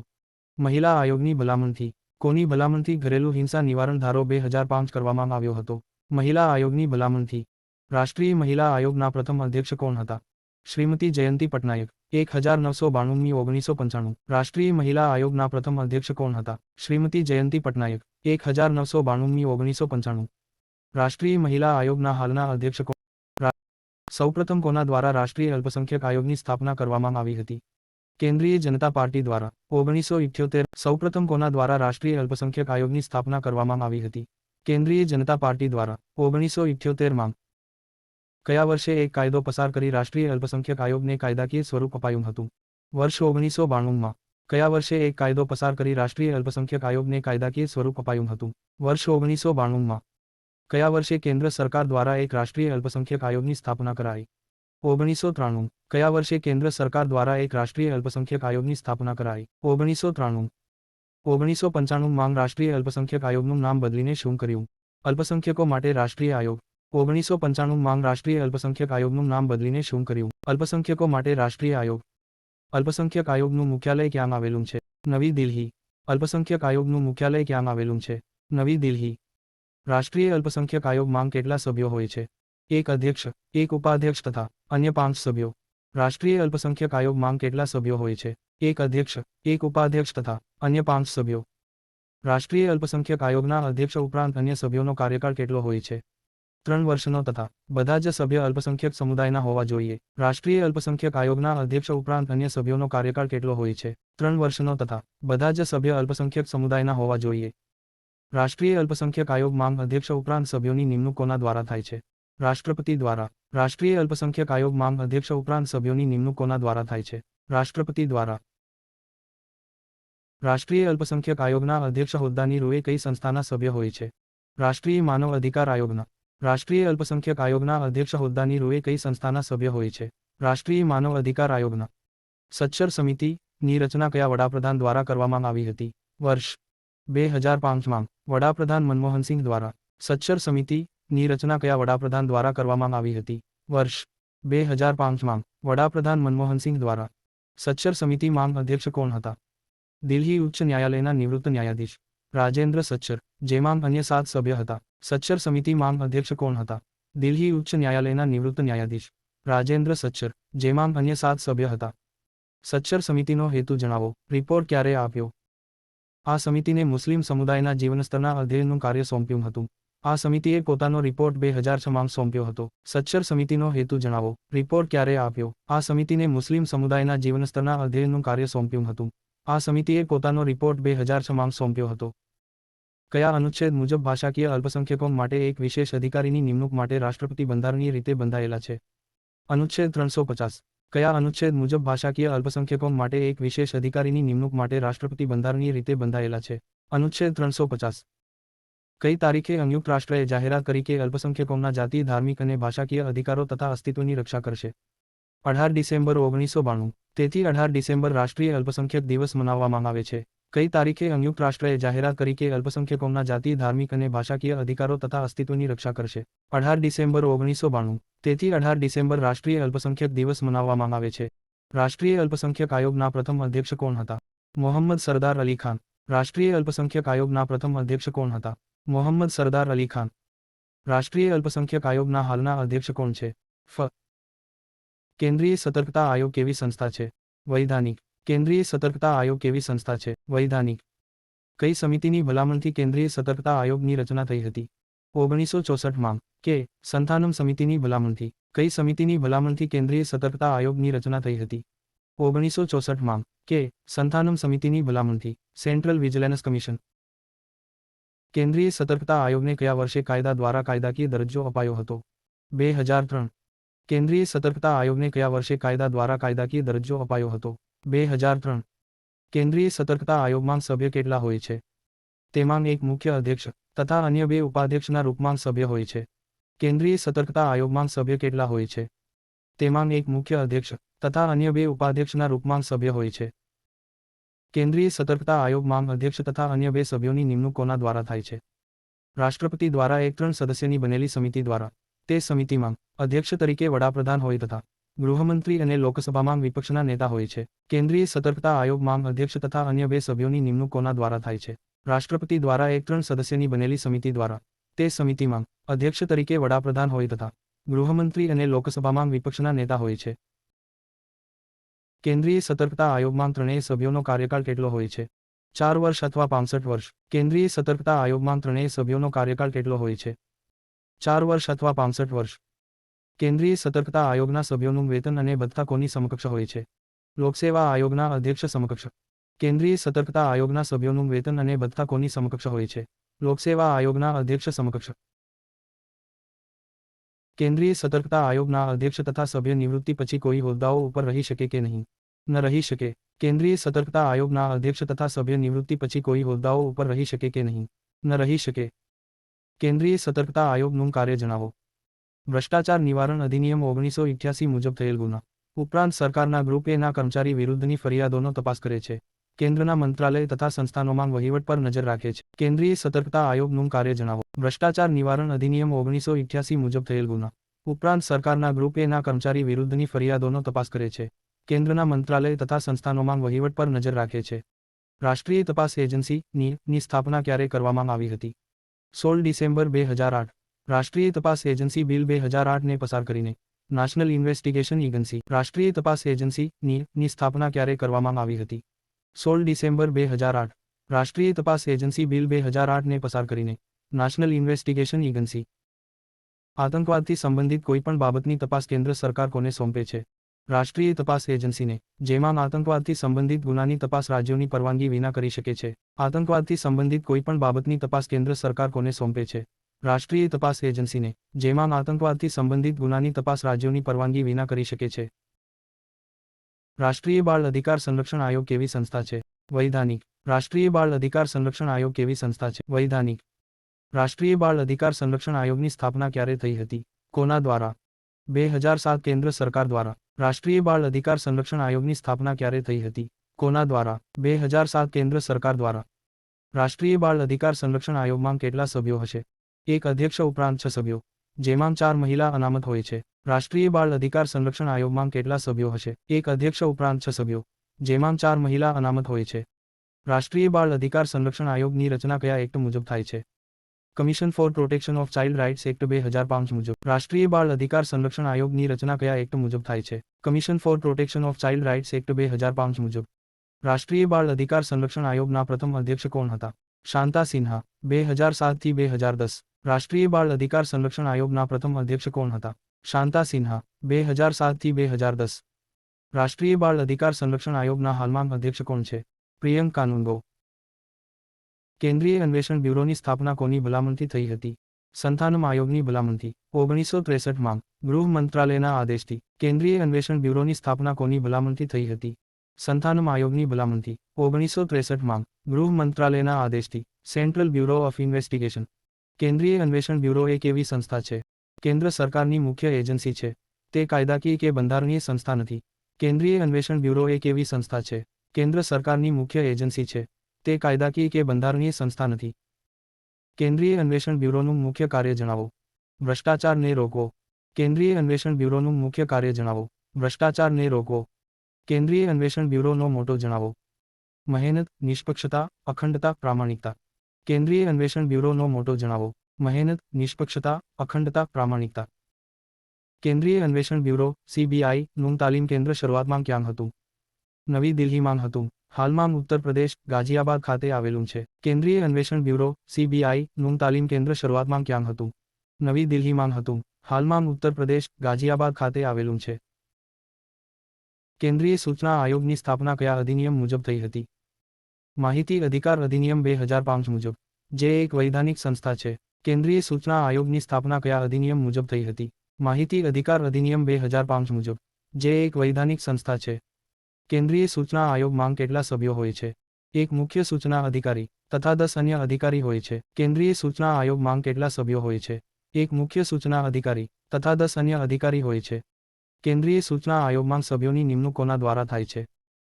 મહિલા આયોગની ભલામણથી. કોની ભલામણથી ઘરેલું હિંસા નિવારણ ધારો 2005 કરવામાં આવ્યો હતો? મહિલા આયોગની ભલામણથી. રાષ્ટ્રીય મહિલા આયોગના પ્રથમ અધ્યક્ષ કોણ હતા? શ્રીમતી જયંતી પટનાયક. 1992મી 1995. રાષ્ટ્રીય મહિલા આયોગના પ્રથમ અધ્યક્ષ કોણ હતા? શ્રીમતી જયંતી પટનાયક. 1992મી 1995. રાષ્ટ્રીય મહિલા આયોગના હાલના અધ્યક્ષ કોણ? સૌપ્રથમ કોના દ્વારા રાષ્ટ્રીય અલ્પસંખ્યક આયોગની સ્થાપના કરવામાં આવી હતી? કેન્દ્રીય જનતા પાર્ટી દ્વારા. 1978. સૌપ્રથમ કોના દ્વારા રાષ્ટ્રીય અલ્પસંખ્યક આયોગની સ્થાપના કરવામાં આવી હતી? કેન્દ્રીય જનતા પાર્ટી દ્વારા. 1978માં. કયા વર્ષે એક કાયદો પસાર કરી રાષ્ટ્રીય અલ્પસંખ્યક આયોગને કાયદાકીય સ્વરૂપ અપાયું હતું? વર્ષ 1992માં. કયા વર્ષે એક કાયદો પસાર કરી રાષ્ટ્રીય અલ્પસંખ્યક આયોગને કાયદાકીય સ્વરૂપ અપાયું હતું? વર્ષ 1992માં. કયા વર્ષે કેન્દ્ર સરકાર દ્વારા એક રાષ્ટ્રીય અલ્પસંખ્યક આયોગની સ્થાપના કરાઈ? 1993. કયા વર્ષે કેન્દ્ર સરકાર દ્વારા એક રાષ્ટ્રીય અલ્પસંખ્યક આયોગની સ્થાપના કરાઈ? 1993. 1995માં રાષ્ટ્રીય અલ્પસંખ્યક આયોગનું નામ બદલીને શું કર્યું? અલ્પસંખ્યકો માટે રાષ્ટ્રીય આયોગ. 1995માં રાષ્ટ્રીય અલ્પસંખ્યક આયોગનું નામ બદલીને શું કર્યું? અલ્પસંખ્યકો માટે રાષ્ટ્રીય આયોગ. અલ્પસંખ્યક આયોગનું મુખ્યાલય ક્યાં આવેલું છે? નવી દિલ્હી. અલ્પસંખ્યક આયોગનું મુખ્યાલય ક્યાં આવેલું છે? નવી દિલ્હી. રાષ્ટ્રીય અલ્પસંખ્યક આયોગમાં કેટલા સભ્યો હોય છે? એક અધ્યક્ષ, એક ઉપાધ્યક્ષ તથા અન્ય 5 સભ્યો. રાષ્ટ્રીય અલ્પસંખ્યક આયોગમાં કેટલા સભ્યો હોય છે? એક અધ્યક્ષ, એક ઉપાધ્યક્ષ તથા અન્ય 5 સભ્યો. રાષ્ટ્રીય અલ્પસંખ્યક આયોગના અધ્યક્ષ ઉપરાંત અન્ય સભ્યોનો કાર્યકાળ કેટલો હોય છે? 3 વર્ષનો તથા બધા જ સભ્ય અલ્પસંખ્યક સમુદાયના હોવા જોઈએ. રાષ્ટ્રીય અલ્પસંખ્યક આયોગના અધ્યક્ષ ઉપરાંત અન્ય સભ્યોનો કાર્યકાળ કેટલો હોય છે? 3 વર્ષનો તથા બધા જ સભ્ય અલ્પસંખ્યક સમુદાયના હોવા જોઈએ. રાષ્ટ્રીય અલ્પસંખ્યક આયોગમાં અધ્યક્ષ ઉપરાંત સભ્યોની નિમણૂક કોના દ્વારા થાય છે? રાષ્ટ્રપતિ દ્વારા. રાષ્ટ્રીય અલ્પસંખ્યક આયોગમાં અધ્યક્ષ ઉપરાંત સભ્યોની નિમણૂક કોના દ્વારા થાય છે? રાષ્ટ્રપતિ દ્વારા. રાષ્ટ્રીય અલ્પસંખ્યક આયોગના અધ્યક્ષ હોદ્દાની રૂએ કઈ સંસ્થાના સભ્ય હોય છે? રાષ્ટ્રીય માનવ અધિકાર આયોગના. રાષ્ટ્રીય અલ્પસંખ્યક આયોગના અધ્યક્ષ હોદ્દાની રૂએ કઈ સંસ્થાના સભ્ય હોય છે? રાષ્ટ્રીય માનવ અધિકાર આયોગના. સચ્ચર સમિતિની રચના કયા વડાપ્રધાન દ્વારા કરવામાં આવી હતી? વર્ષ 2005માં. વડાપ્રધાન મનમોહનસિંહ દ્વારા. સચ્ચર સમિતિની રચના કયા વડાપ્રધાન દ્વારા કરવામાં આવી હતી? વર્ષ 2005માં. વડાપ્રધાન મનમોહનસિંહ દ્વારા. સચ્ચર સમિતિમાં અધ્યક્ષ કોણ હતા? દિલ્હી ઉચ્ચ ન્યાયાલયના નિવૃત્ત ન્યાયાધીશ રાજેન્દ્ર સચ્ચર, જેમાં અન્ય 7 સભ્ય હતા. સચ્ચર સમિતિમાં અધ્યક્ષ કોણ હતા? દિલ્હી ઉચ્ચ ન્યાયાલયના નિવૃત્ત ન્યાયાધીશ રાજેન્દ્ર સચ્ચર, જેમાં અન્ય 7 સભ્ય હતા. સચ્ચર સમિતિનો હેતુ જણાવો. રિપોર્ટ ક્યારે આપ્યો? આ સમિતિને મુસ્લિમ સમુદાયના જીવનસ્તરના અધ્યયનનું કાર્ય સોંપ્યું હતું. આ સમિતિએ પોતાનો રિપોર્ટ 2006માં સોંપ્યો હતો. સચ્ચર સમિતિનો હેતુ જણાવો. રિપોર્ટ ક્યારે આપ્યો? આ સમિતિને મુસ્લિમ સમુદાયના જીવનસ્તરના અધ્યયનનું કાર્ય સોંપ્યું હતું. આ સમિતિએ પોતાનો રિપોર્ટ 2006માં સોંપ્યો હતો. કયા અનુચ્છેદ મુજબ ભાષાકીય અલ્પસંખ્યકો માટે એક વિશેષ અધિકારીની નિમણૂક માટે રાષ્ટ્રપતિ બંધારણીય રીતે બંધાયેલા છે? અનુચ્છેદ 350. કયા અનુચ્છેદ મુજબ ભાષાકીય અલ્પસંખ્યકો માટે એક વિશેષ અધિકારીની નિમણૂક માટે રાષ્ટ્રપતિ બંધારણીય રીતે બંધાયેલા છે? અનુચ્છેદ 350. કઈ તારીખે સંયુક્ત રાષ્ટ્રએ જાહેરાત કરી કે અલ્પસંખ્યકોના જાતીય, ધાર્મિક અને ભાષાકીય અધિકારો તથા અસ્તિત્વની રક્ષા કરશે? 18 ડિસેમ્બર 1992. તેથી 18 ડિસેમ્બર રાષ્ટ્રીય અલ્પસંખ્યક દિવસ મનાવવામાં આવે છે. કઈ તારીખે સંયુક્ત રાષ્ટ્રએ જાહેરાત કરી કે અલ્પસંખ્યકોના જાતીય, ધાર્મિક અને ભાષાકીય અધિકારો તથા અસ્તિત્વની રક્ષા કરશે? 18 ડિસેમ્બર 1992. તેથી 18 ડિસેમ્બર રાષ્ટ્રીય અલ્પસંખ્યક દિવસ મનાવવામાં આવે છે. રાષ્ટ્રીય અલ્પસંખ્યક આયોગના પ્રથમ અધ્યક્ષ કોણ હતા? મોહમ્મદ સરદાર અલી ખાન. રાષ્ટ્રીય અલ્પસંખ્યક આયોગના પ્રથમ અધ્યક્ષ કોણ હતા? મોહમ્મદ સરદાર અલી ખાન. રાષ્ટ્રીય અલ્પસંખ્યક આયોગના હાલના અધ્યક્ષ કોણ છે? કેન્દ્રીય સતર્કતા આયોગ કેવી સંસ્થા છે? વૈધાનિક. કેન્દ્રીય સતર્કતા આયોગ કેવી સંસ્થા છે? વૈધાનિક. કઈ સમિતિની ભલામણથી કેન્દ્રીય સતર્કતા આયોગની રચના થઈ હતી? 1964માં. કે સંથાનમ સમિતિની ભલામણથી. કઈ સમિતિની ભલામણથી કેન્દ્રીય સતર્કતા આયોગની રચના થઈ હતી? 1964માં. કે સંથાનમ સમિતિની ભલામણથી. Central vigilance commission. કેન્દ્રીય સતર્કતા આયોગને કયા વર્ષે કાયદા દ્વારા કાયદાકીય દરજ્જો અપાયો હતો? 2003. કેન્દ્રીય સતર્કતા આયોગને કયા વર્ષે કાયદા દ્વારા કાયદાકીય દરજ્જો અપાયો હતો? 2003. કેન્દ્રીય સતર્કતા આયોગમાં સભ્ય કેટલા હોય છે? તેમાં એક મુખ્ય અધ્યક્ષ તથા અન્ય 2 ઉપાધ્યક્ષના રૂપમાં સભ્ય હોય છે. કેન્દ્રીય સતર્કતા આયોગમાં સભ્ય કેટલા હોય છે? તેમાં એક મુખ્ય અધ્યક્ષ તથા અન્ય 2 ઉપાધ્યક્ષના રૂપમાં સભ્ય હોય છે. કેન્દ્રીય સતર્કતા આયોગમાં અધ્યક્ષ તથા અન્ય 2 સભ્યોની નિમણૂક કોના દ્વારા થાય છે? રાષ્ટ્રપતિ દ્વારા એક 3 સદસ્યની બનેલી સમિતિ દ્વારા. તે સમિતિમાં અધ્યક્ષ તરીકે વડાપ્રધાન હોય તથા ગૃહમંત્રી અને લોકસભામાં વિપક્ષના નેતા હોય છે. કેન્દ્રીય સતર્કતા આયોગમાં અધ્યક્ષ તથા અન્ય 2 સભ્યોની નિમણૂક કોના દ્વારા થાય છે? રાષ્ટ્રપતિ દ્વારા એક 3 સદસ્યની બનેલી સમિતિ દ્વારા તે સમિતિમાં અધ્યક્ષ તરીકે વડાપ્રધાન હોય તથા ગૃહમંત્રી અને લોકસભામાં વિપક્ષના નેતા હોય છે. કેન્દ્રીય સતર્કતા આયોગમાં ત્રણેય સભ્યોનો કાર્યકાળ કેટલો હોય છે? 4 વર્ષ અથવા 65 વર્ષ. કેન્દ્રીય સતર્કતા આયોગમાં ત્રણેય સભ્યોનો કાર્યકાળ કેટલો હોય છે? 4 વર્ષ અથવા 65 વર્ષ. કેન્દ્રીય સતર્કતા આયોગના સભ્યોનું વેતન અને ભથ્થા કોની સમકક્ષ હોય છે? લોકસેવા આયોગના અધ્યક્ષ સમકક્ષ. કેન્દ્રીય સતર્કતા આયોગના સભ્યોનું વેતન અને ભથ્થા કોની સમકક્ષ હોય છે? લોકસેવા આયોગના અધ્યક્ષ સમકક્ષ. કેન્દ્રીય સતર્કતા આયોગના અધ્યક્ષ તથા સભ્ય નિવૃત્તિ પછી કોઈ હોદ્દાઓ ઉપર રહી શકે કે નહીં? ન રહી શકે. કેન્દ્રીય સતર્કતા આયોગના અધ્યક્ષ તથા સભ્ય નિવૃત્તિ પછી કોઈ હોદ્દાઓ ઉપર રહી શકે કે નહીં? ન રહી શકે. કેન્દ્રીય સતર્કતા આયોગનું કાર્ય જણાવો. ભ્રષ્ટાચાર નિવારણ અધિનિયમ 1988 મુજબ થયેલ ગુના ઉપરાંત સરકારના ગ્રુપ એ ના કર્મચારી વિરુદ્ધની ફરિયાદોનો તપાસ કરે છે. કેન્દ્રના મંત્રાલય તથા સંસ્થાનોમાં વહીવટ પર નજર રાખે છે. કેન્દ્રીય સતર્કતા આયોગનું કાર્ય જણાવો. ભ્રષ્ટાચાર નિવારણ અધિનિયમ 1988 મુજબ થયેલ ગુના ઉપરાંત સરકારના ગ્રુપ એ ના કર્મચારી વિરુદ્ધની ફરિયાદોનો તપાસ કરે છે. કેન્દ્રના મંત્રાલય તથા સંસ્થાનોમાં વહીવટ પર નજર રાખે છે. રાષ્ટ્રીય તપાસ એજન્સી ની સ્થાપના ક્યારે કરવામાં આવી હતી? 16 ડિસેમ્બર 2008. રાષ્ટ્રીય તપાસ એજન્સી બિલ 2008 ને પસાર કરીને નેશનલ ઇન્વેસ્ટિગેશન એજન્સી. રાષ્ટ્રીય તપાસ એજન્સી ની સ્થાપના ક્યારે કરવામાં આવી હતી? 16 ડિસેમ્બર 2008. રાષ્ટ્રીય તપાસ એજન્સી બિલ 2008 ને પસાર કરીને નેશનલ ઇન્વેસ્ટિગેશન એજન્સી. આતંકવાદથી સંબંધિત કોઈપણ બાબતની તપાસ કેન્દ્ર સરકાર કોને સોંપે છે? રાષ્ટ્રીય તપાસ એજન્સીને, જેમાં આતંકવાદથી સંબંધિત ગુનાની તપાસ રાજ્યોની પરવાનગી વિના કરી શકે છે. આતંકવાદથી સંબંધિત કોઈપણ બાબતની તપાસ કેન્દ્ર સરકાર કોને સોંપે છે? રાષ્ટ્રીય તપાસ એજન્સીને, જેમાં આતંકવાદથી સંબંધિત ગુનાની તપાસ રાજ્યોની પરવાનગી વિના કરી શકે છે. રાષ્ટ્રીય બાળ અધિકાર સંરક્ષણ આયોગ કેવી સંસ્થા છે? વૈધાનિક. રાષ્ટ્રીય બાળ અધિકાર સંરક્ષણ આયોગ કેવી સંસ્થા છે? વૈધાનિક. રાષ્ટ્રીય બાળ અધિકાર સંરક્ષણ આયોગની સ્થાપના ક્યારે થઈ હતી? કોના દ્વારા? 2007 કેન્દ્ર સરકાર દ્વારા. રાષ્ટ્રીય બાળ અધિકાર સંરક્ષણ આયોગની સ્થાપના ક્યારે થઈ હતી? કોના દ્વારા? 2007 કેન્દ્ર સરકાર દ્વારા. રાષ્ટ્રીય બાળ અધિકાર સંરક્ષણ આયોગમાં કેટલા સભ્યો હશે? એક અધ્યક્ષ ઉપરાંત 6 સભ્યો, જેમાં 4 મહિલા અનામત હોય છે. રાષ્ટ્રીય બાળ અધિકાર સંરક્ષણ આયોગમાં કેટલા સભ્યો હશે? એક અધ્યક્ષ ઉપરાંત 6 સભ્યો, જેમાં 4 મહિલા અનામત હોય છે. રાષ્ટ્રીય બાળ અધિકાર સંરક્ષણ આયોગની રચના કયા એક્ટ મુજબ થાય છે? Commission for protection of child rights act 2005 મુજબ. રાષ્ટ્રીય બાળ અધિકાર સંરક્ષણ આયોગની રચના કયા એક્ટ મુજબ થાય છે? Commission for protection of child rights act 2005 મુજબ. રાષ્ટ્રીય બાળ અધિકાર સંરક્ષણ આયોગના પ્રથમ અધ્યક્ષ કોણ હતા? શાંતા સિન્હા. 2007 થી 2010. રાષ્ટ્રીય બાળ અધિકાર સંરક્ષણ આયોગના પ્રથમ અધ્યક્ષ કોણ હતા? શાંતા સિન્હા. 2007 થી 2010. રાષ્ટ્રીય બાળ અધિકાર સંરક્ષણ આયોગના હાલમાં અધ્યક્ષ કોણ છે? પ્રિયંક કાનુંગો. કેન્દ્રીય અન્વેષણ બ્યુરોની સ્થાપના કોની ભલામણથી થઈ હતી? સંથાનમ આયોગની ભલામણથી. 1963માં ગૃહ મંત્રાલયના આદેશથી કેન્દ્રીય અન્વેષણ બ્યુરોની સ્થાપના કોની ભલામણથી થઈ હતી? સંથાનમ આયોગની ભલામણથી. 1963માં ગૃહ મંત્રાલયના આદેશથી. Central Bureau of Investigation. કેન્દ્રીય અન્વેષણ બ્યુરો એક એવી સંસ્થા છે. કેન્દ્ર સરકારની મુખ્ય એજન્સી છે. તે કાયદાકીય કે બંધારણીય સંસ્થા નથી. કેન્દ્રીય અન્વેષણ બ્યુરો એક એવી સંસ્થા છે. કેન્દ્ર સરકારની મુખ્ય એજન્સી છે. તે કાયદાકીય કે બંધારણીય સંસ્થા નથી. કેન્દ્રીય અન્વેષણ બ્યુરોનું મુખ્ય કાર્ય જણાવો. ભ્રષ્ટાચારને રોકવો. કેન્દ્રીય અન્વેષણ બ્યુરોનું મુખ્ય કાર્ય જણાવો. ભ્રષ્ટાચારને રોકવો. કેન્દ્રીય અન્વેષણ બ્યુરોનો મોટો જણાવો. મહેનત, નિષ્પક્ષતા, અખંડતા, પ્રામાણિકતા. કેન્દ્રીય અન્વેષણ બ્યુરોનો મોટો જણાવો. મહેનત, નિષ્પક્ષતા, અખંડતા, પ્રામાણિકતા. કેન્દ્રીય અન્વેષણ બ્યુરો CBI નું તાલીમ કેન્દ્ર શરૂઆતમાં ક્યાં હતું? નવી દિલ્હીમાં હતું. હાલમાં ઉત્તર પ્રદેશ, ગાઝિયાબાદ ખાતે આવેલું છે. કેન્દ્રીય અન્વેષણ બ્યુરો CBI નું તાલીમ કેન્દ્ર શરૂઆતમાં ક્યાં હતું? નવી દિલ્હીમાં હતું. હાલમાં ઉત્તર પ્રદેશ, ગાઝિયાબાદ ખાતે આવેલું છે. કેન્દ્રીય સૂચના આયોગની સ્થાપના કયા અધિનિયમ મુજબ થઈ હતી? માહિતી અધિકાર અધિનિયમ 2005 મુજબ. જે એક વૈધાનિક સંસ્થા છે. કેન્દ્રીય સૂચના આયોગની સ્થાપના કયા અધિનિયમ મુજબ થઈ હતી? માહિતી અધિકાર અધિનિયમ 2005 મુજબ. જે એક વૈધાનિક સંસ્થા છે. કેન્દ્રીય સૂચના આયોગમાં કેટલા સભ્યો હોય છે? એક મુખ્ય સૂચના અધિકારી તથા 10 અન્ય અધિકારી હોય છે. કેન્દ્રીય સૂચના આયોગમાં કેટલા સભ્યો હોય છે? એક મુખ્ય સૂચના અધિકારી તથા 10 અન્ય અધિકારી હોય છે. કેન્દ્રીય સૂચના આયોગમાં સભ્યોની નિમણૂક કોના દ્વારા થાય છે?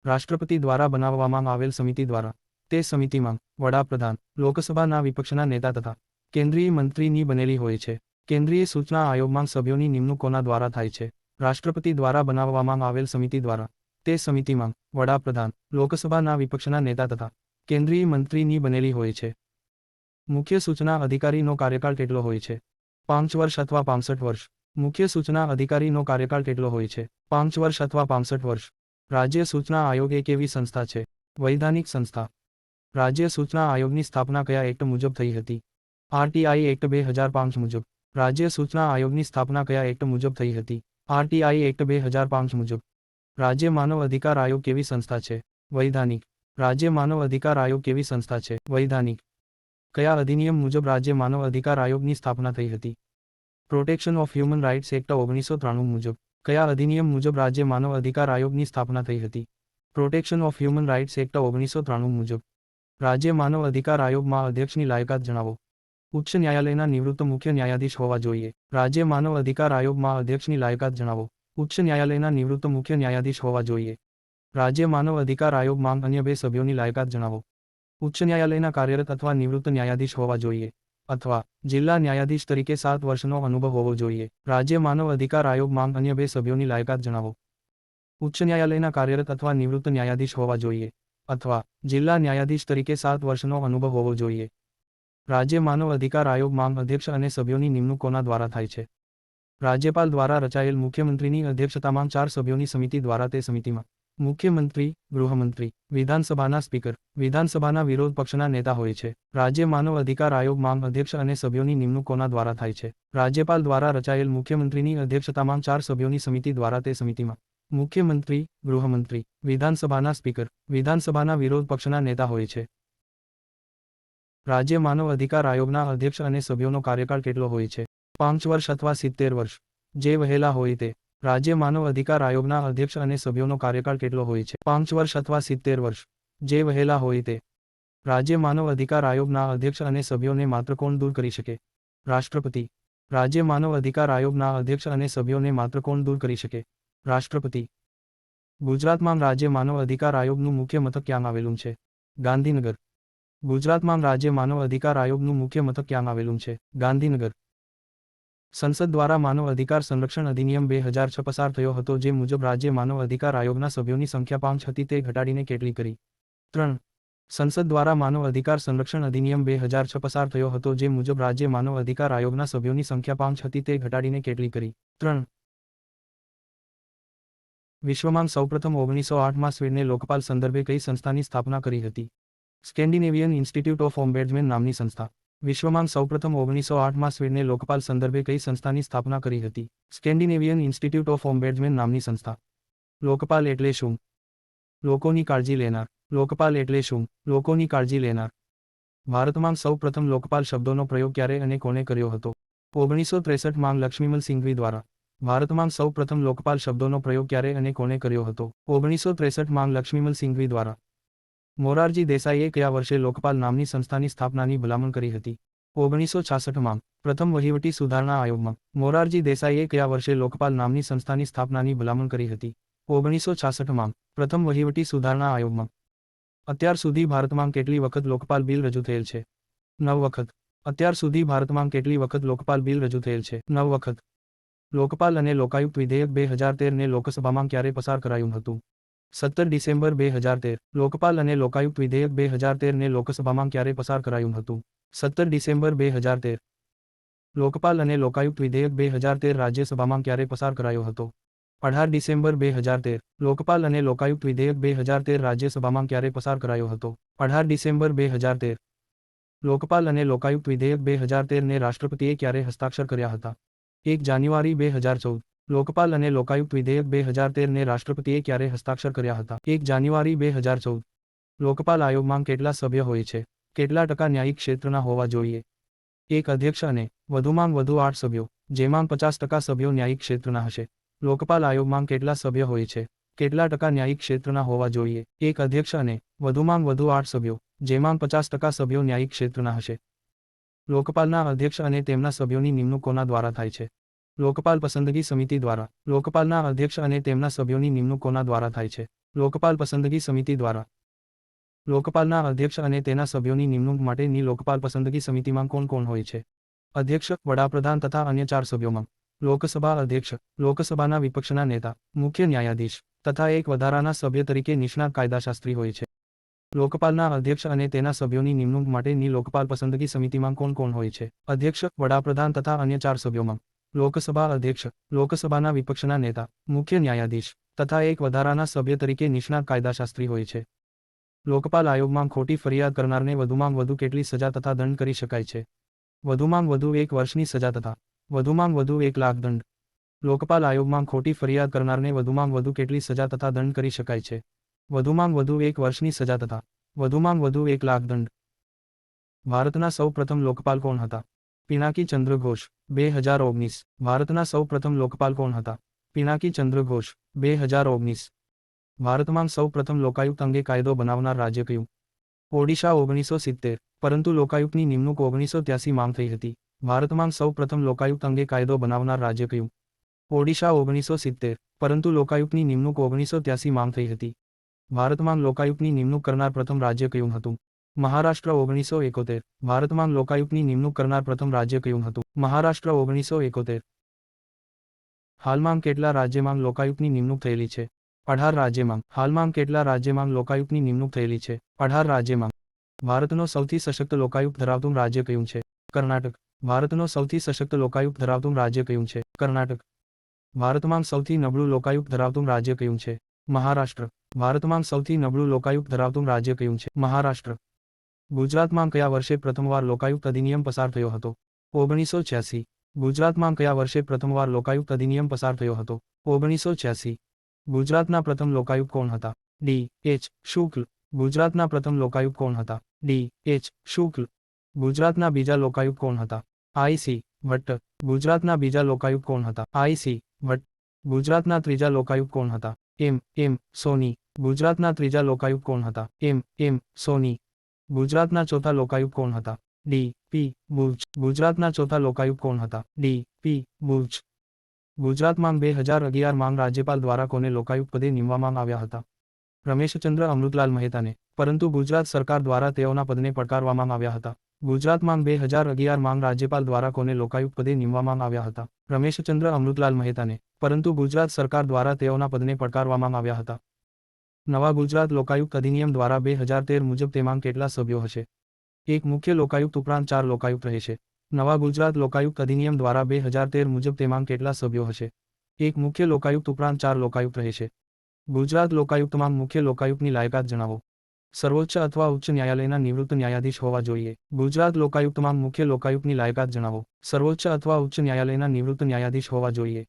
રાષ્ટ્રપતિ દ્વારા બનાવવામાં આવેલ સમિતિ દ્વારા. તે સમિતિમાં વડાપ્રધાન, લોકસભાના વિપક્ષના નેતા તથા કેન્દ્રીય મંત્રીની બનેલી હોય છે. કેન્દ્રીય સૂચના આયોગમાં સભ્યોની નિમણૂક કોના દ્વારા થાય છે? રાષ્ટ્રપતિ દ્વારા બનાવવામાં આવેલ સમિતિ દ્વારા. તે સમિતિમાં વડાપ્રધાન, લોકસભાના વિપક્ષના નેતા તથા કેન્દ્રીય મંત્રીની બનેલી હોય છે. મુખ્ય સૂચના અધિકારીનો કાર્યકાળ કેટલો હોય છે? 5 વર્ષ અથવા 65 વર્ષ. મુખ્ય સૂચના અધિકારીનો કાર્યકાળ કેટલો હોય છે? 5 વર્ષ અથવા 65 વર્ષ. રાજ્ય સૂચના આયોગ એક એવી સંસ્થા છે. વૈધાનિક સંસ્થા. રાજ્ય સૂચના આયોગની સ્થાપના કયા એક્ટ મુજબ થઈ હતી? આરટીઆઈ એક્ટ 2005 મુજબ. રાજ્ય સૂચના આયોગની સ્થાપના કયા એક્ટ મુજબ થઈ હતી? આરટીઆઈ એક્ટ 2005 મુજબ. રાજ્ય માનવ અધિકાર આયોગ કેવી સંસ્થા છે? વૈધાનિક. રાજ્ય માનવ અધિકાર આયોગ કેવી સંસ્થા છે? વૈધાનિક. કયા અધિનિયમ મુજબ રાજ્ય માનવ અધિકાર આયોગની સ્થાપના થઈ હતી? Protection of human rights act 1993 મુજબ. કયા અધિનિયમ મુજબ રાજ્ય માનવ અધિકાર આયોગની સ્થાપના થઈ હતી? Protection of human rights act 1993 મુજબ. રાજ્ય માનવ અધિકાર આયોગમાં અધ્યક્ષની લાયકાત જણાવો. ઉચ્ચ ન્યાયાલયના નિવૃત્ત મુખ્ય ન્યાયાધીશ હોવા જોઈએ. રાજ્ય માનવ અધિકાર આયોગમાં અધ્યક્ષની લાયકાત જણાવો. ઉચ્ચ ન્યાયાલયના નિવૃત્ત મુખ્ય ન્યાયાધીશ હોવા જોઈએ. રાજ્ય માનવ અધિકાર આયોગમાં અન્ય 2 સભ્યોની લાયકાત જણાવો. ઉચ્ચ ન્યાયાલયના કાર્યરત અથવા નિવૃત્ત ન્યાયાધીશ હોવા જોઈએ. અથવા જિલ્લા ન્યાયાધીશ તરીકે 7 વર્ષનો અનુભવ હોવો જોઈએ. રાજ્ય માનવ અધિકાર આયોગમાં અન્ય 2 સભ્યોની લાયકાત જણાવો. ઉચ્ચ ન્યાયાલયના કાર્યરત અથવા નિવૃત્ત ન્યાયાધીશ હોવા જોઈએ. અથવા જિલ્લા ન્યાયાધીશ તરીકે 7 વર્ષનો અનુભવ હોવો જોઈએ. રાજ્ય માનવ અધિકાર આયોગમાં અધ્યક્ષ અને સભ્યોની નિમણૂક કોના દ્વારા થાય છે? રાજ્યપાલ દ્વારા રચાયેલ મુખ્યમંત્રીની અધ્યક્ષતામાં 4 સભ્યોની સમિતિ દ્વારા. તે સમિતિમાં મુખ્યમંત્રી, ગૃહમંત્રી, વિધાનસભાના સ્પીકર, વિધાનસભાના વિરોધ પક્ષના નેતા હોય છે. રાજ્ય માનવ અધિકાર આયોગમાં અધ્યક્ષ અને સભ્યોની નિમણૂક કોના દ્વારા થાય છે? રાજ્યપાલ દ્વારા રચાયેલ મુખ્યમંત્રીની અધ્યક્ષતામાં 4 સભ્યોની સમિતિ દ્વારા. તે સમિતિમાં મુખ્યમંત્રી, ગૃહમંત્રી, વિધાનસભાના સ્પીકર, વિધાનસભાના વિરોધ પક્ષના નેતા હોય છે. રાજ્ય માનવ અધિકાર આયોગના અધ્યક્ષ અને સભ્યોનો કાર્યકાળ કેટલો હોય છે? 5 વર્ષ અથવા 70 વર્ષ. જે વહેલા હોય તે. રાજ્ય માનવ અધિકાર આયોગના અધ્યક્ષ અને સભ્યોનો કાર્યકાળ કેટલો હોય છે? 5 વર્ષ અથવા 70 વર્ષ. જે વહેલા હોય તે. રાજ્ય માનવ અધિકાર આયોગના અધ્યક્ષ અને સભ્યોને માત્ર કોણ દૂર કરી શકે? રાષ્ટ્રપતિ. રાજ્ય માનવ અધિકાર આયોગના અધ્યક્ષ અને સભ્યોને માત્ર કોણ દૂર કરી શકે? રાષ્ટ્રપતિ. ગુજરાતમાં રાજ્ય માનવ અધિકાર આયોગનું મુખ્ય મથક ક્યાં આવેલું છે? ગાંધીનગર. ગુજરાતમાં રાજ્ય માનવ અધિકાર આયોગનું મુખ્ય મથક ક્યાં આવેલું છે? ગાંધીનગર. સંસદ દ્વારા માનવ અધિકાર સંરક્ષણ અધિનિયમ 2006 પસાર થયો હતો જે મુજબ રાજ્ય માનવ અધિકાર આયોગના સભ્યોની સંખ્યા 5 હતી તે ઘટાડીને કેટલી કરી? 3. સંસદ દ્વારા માનવ અધિકાર સંરક્ષણ અધિનિયમ 2006 પસાર થયો હતો જે મુજબ રાજ્ય માનવ અધિકાર આયોગના સભ્યોની સંખ્યા 5 હતી તે ઘટાડીને કેટલી કરી? 3. વિશ્વમાં સૌપ્રથમ 1908માં સ્વીડને લોકપાલ સંદર્ભે કઈ સંસ્થાની સ્થાપના કરી હતી? સ્કેન્ડિનેવિયન ઇન્સ્ટિટ્યૂટ ઓફ ઓમ્બેડ્સમેન નામની સંસ્થા. વિશ્વમાં સૌપ્રથમ 1908માં સ્વીડને લોકપાલ સંદર્ભે કઈ સંસ્થાની સ્થાપના કરી હતી? સ્કેન્ડિનેવિયન ઇન્સ્ટિટ્યૂટ ઓફ ઓમ્બેડ્સમેન નામની સંસ્થા. લોકપાલ એટલે શું? લોકોની કાળજી લેનાર. લોકપાલ એટલે શું? લોકોની કાળજી લેનાર. ભારતમાં સૌપ્રથમ લોકપાલ શબ્દોનો પ્રયોગ ક્યારે અને કોણે કર્યો હતો? 1963માં લક્ષ્મીમલ સિંઘવી દ્વારા. ભારતમાં સૌપ્રથમ લોકપાલ શબ્દોનો પ્રયોગ ક્યારે અને કોણે કર્યો હતો? 1963માં લક્ષ્મીમલ સિંઘવી દ્વારા. મોરારજી દેસાઈએ કયા વર્ષે લોકપાલ નામની સંસ્થાની સ્થાપનાની ભલામણ કરી હતી? 1966માં. પ્રથમ વહીવટી સુધારણા આયોગમાં. મોરારજી દેસાઈએ કયા વર્ષે લોકપાલ નામની સંસ્થાની સ્થાપનાની ભલામણ કરી હતી? 1966માં. પ્રથમ વહીવટી સુધારણા આયોગમાં. અત્યાર સુધી ભારતમાં કેટલી વખત લોકપાલ બિલ રજૂ થયેલ છે? 9 વખત. અત્યાર સુધી ભારતમાં કેટલી વખત લોકપાલ બિલ રજૂ થયેલ છે? 9 વખત. લોકપાલ અને લોકાયુક્ત વિધેયક 2013ને લોકસભામાં ક્યારે પસાર કરાયું હતું? 17 ડિસેમ્બર 2013. લોકપાલ અને લોકાયુક્ત વિધેયક 2013ને લોકસભામાં ક્યારે પસાર કરાયું હતું? 17 ડિસેમ્બર 2013. લોકપાલ અને લોકાયુક્ત વિધેયક 2013 રાજ્યસભામાં ક્યારે પસાર કરાયો હતો? 18 ડિસેમ્બર 2013. લોકપાલ અને લોકાયુક્ત વિધેયક 2013 રાજ્યસભામાં ક્યારે પસાર કરાયો હતો? 18 ડિસેમ્બર 2013. લોકપાલ અને લોકાયુક્ત વિધેયક 2013ને રાષ્ટ્રપતિએ ક્યારે હસ્તાક્ષર કર્યા હતા? 1 જાન્યુઆરી 2014. લોકપાલ અને લોકાયુક્ત વિધેયક 2013ને રાષ્ટ્રપતિએ ક્યારે હસ્તાક્ષર કર્યા હતા? 1 જાન્યુઆરી 2014. લોકપાલ આયોગમાં કેટલા સભ્ય હોય છે? કેટલા ટકા ન્યાયિક ક્ષેત્રના હોવા જોઈએ? 1 અધ્યક્ષ અને વધુમાં વધુ 8 સભ્યો, જેમાં 50% સભ્યો ન્યાયિક ક્ષેત્રના હશે. લોકપાલ આયોગમાં કેટલા સભ્ય હોય છે? કેટલા ટકા ન્યાયિક ક્ષેત્રના હોવા જોઈએ? 1 અધ્યક્ષ અને વધુમાં વધુ 8 સભ્યો, જેમાં 50% સભ્યો ન્યાયિક ક્ષેત્રના હશે. લોકપાલના અધ્યક્ષ અને તેમના સભ્યોની નિમણૂક કોના દ્વારા થાય છે? લોકપાલ પસંદગી સમિતિ દ્વારા. લોકપાલના અધ્યક્ષ અને તેમના સભ્યોની નિમણૂક કોના દ્વારા થાય છે? લોકપાલ પસંદગી સમિતિ દ્વારા. લોકપાલના અધ્યક્ષ અને તેના સભ્યોની નિમણૂક માટેની લોકપાલ પસંદગી સમિતિમાં કોણ કોણ હોય છે? અધ્યક્ષ, વડાપ્રધાન તથા અન્ય 4 સભ્યોમાં લોકસભા અધ્યક્ષ, લોકસભાના વિપક્ષના નેતા, મુખ્ય ન્યાયાધીશ તથા એક વધારાના સભ્ય તરીકે નિષ્ણાત કાયદાશાસ્ત્રી હોય છે. લોકપાલના અધ્યક્ષ અને તેના સભ્યોની નિમણૂક માટેની લોકપાલ પસંદગી સમિતિમાં કોણ કોણ હોય છે? અધ્યક્ષ, વડાપ્રધાન તથા અન્ય 4 સભ્યોમાં લોકસભા અધ્યક્ષ, લોકસભાના વિપક્ષના નેતા, મુખ્ય ન્યાયાધીશ તથા એક વધારાના સભ્ય તરીકે નિષ્ણાત કાયદાશાસ્ત્રી હોય છે. લોકપાલ આયોગમાં ખોટી ફરિયાદ કરનારને વધુમાં વધુ કેટલી સજા તથા દંડ કરી શકાય છે? વધુમાં વધુ 1 વર્ષની સજા તથા વધુમાં વધુ 1 લાખ દંડ. લોકપાલ આયોગમાં ખોટી ફરિયાદ કરનારને વધુમાં વધુ કેટલી સજા તથા દંડ કરી શકાય છે? વધુમાં વધુ 1 વર્ષની સજા તથા વધુમાં વધુ 1 લાખ દંડ. ભારતના સૌ પ્રથમ લોકપાલ કોણ હતા? પિનાકી ચંદ્ર ઘોષ. 2019. ભારતના સૌ પ્રથમ લોકપાલ કોણ હતા? પિનાકી ચંદ્ર ઘોષ. 2019. ભારતમાં સૌ પ્રથમ લોકાયુક્ત અંગે કાયદો બનાવનાર રાજ્ય કયું? ઓડિશા 1970. પરંતુ લોકાયુક્તની નિમણૂક 1983 માં થઈ હતી. ભારતમાં સૌ પ્રથમ લોકાયુક્ત અંગે કાયદો બનાવનાર રાજ્ય કયું? ઓડિશા 1970. પરંતુ લોકાયુક્તની નિમણૂક 1983 માં થઈ હતી. ભારતમાં લોકાયુક્તની નિમણૂક કરનાર પ્રથમ રાજ્ય કયું હતું? મહારાષ્ટ્ર 1971. ભારતમાં લોકાયુક્તની નિમણૂક કરનાર પ્રથમ રાજ્ય કયું હતું? મહારાષ્ટ્ર 1971. હાલમાં કેટલા રાજ્યમાં લોકાયુક્તની નિમણૂક થયેલી છે? 18 રાજ્યમાં. હાલમાં કેટલા રાજ્યમાં લોકાયુક્તની નિમણૂક થયેલી છે? 18 રાજ્યમાં. ભારતનો સૌથી સશક્ત લોકાયુક્ત ધરાવતું રાજ્ય કયું છે? કર્ણાટક. ભારતનો સૌથી સશક્ત લોકાયુક્ત ધરાવતું રાજ્ય કયું છે? કર્ણાટક. ભારતમાં સૌથી નબળું લોકાયુક્ત ધરાવતું રાજ્ય કયું છે? મહારાષ્ટ્ર. ભારતમાં સૌથી નબળું લોકાયુક્ત ધરાવતું રાજ્ય કયું છે? મહારાષ્ટ્ર. ગુજરાતમાં કયા વર્ષે પ્રથમવાર લોકાયુક્ત અધિનિયમ પસાર થયો હતો? 1986. ગુજરાતમાં કયા વર્ષે પ્રથમવાર લોકાયુક્ત અધિનિયમ પસાર થયો હતો? 1986. ગુજરાતના પ્રથમ લોકાયુક્ત કોણ હતા? D.H. શુક્લ. ગુજરાતના પ્રથમ લોકાયુક્ત કોણ હતા? D.H. શુક્લ. ગુજરાતના બીજા લોકાયુક્ત કોણ હતા? I.C. ભટ્ટ. ગુજરાતના બીજા લોકાયુક્ત કોણ હતા? I.C. ભટ્ટ. ગુજરાતના ત્રીજા લોકાયુક્ત કોણ હતા? M. સોની. ગુજરાતના ત્રીજા લોકાયુક્ત કોણ હતા? M. સોની. ગુજરાતના ચોથા લોકાયુક્ત કોણ હતા? D.P. બુર્ચ. ગુજરાતના ચોથા લોકાયુક્ત કોણ હતા? D.P. બુર્ચ. ગુજરાતમાં 2011 માં રાજ્યપાલ દ્વારા કોને લોકાયુક્ત પદે નિમવામાં આવ્યા હતા? રમેશચંદ્ર અમૃતલાલ મહેતાને. પરંતુ ગુજરાત સરકાર દ્વારા તેઓના પદને પડકારવામાં આવ્યા હતા. ગુજરાતમાં 2011 માં રાજ્યપાલ દ્વારા કોને લોકાયુક્ત પદે નિમવામાં આવ્યા હતા? રમેશચંદ્ર અમૃતલાલ મહેતાને. પરંતુ ગુજરાત સરકાર દ્વારા તેઓના પદને પડકારવામાં આવ્યા હતા. નવા ગુજરાત લોકાયુક્ત અધિનિયમ દ્વારા 2013 મુજબ તેમાં કેટલા સભ્યો હશે? એક મુખ્ય લોકાયુક્ત ઉપરાંત 4 લોકાયુક્ત રહેશે. નવા ગુજરાત લોકાયુક્ત અધિનિયમ દ્વારા 2013 મુજબ તેમાં કેટલા સભ્યો હશે? એક મુખ્ય લોકાયુક્ત ઉપરાંત 4 લોકાયુક્ત રહેશે. ગુજરાત લોકાયુક્તમાં મુખ્ય લોકાયુક્તની લાયકાત જણાવો. સર્વોચ્ચ અથવા ઉચ્ચ ન્યાયાલયના નિવૃત્ત ન્યાયાધીશ હોવા જોઈએ. ગુજરાત લોકાયુક્તમાં મુખ્ય લોકાયુક્તની લાયકાત જણાવો. સર્વોચ્ચ અથવા ઉચ્ચ ન્યાયાલયના નિવૃત્ત ન્યાયાધીશ હોવા જોઈએ.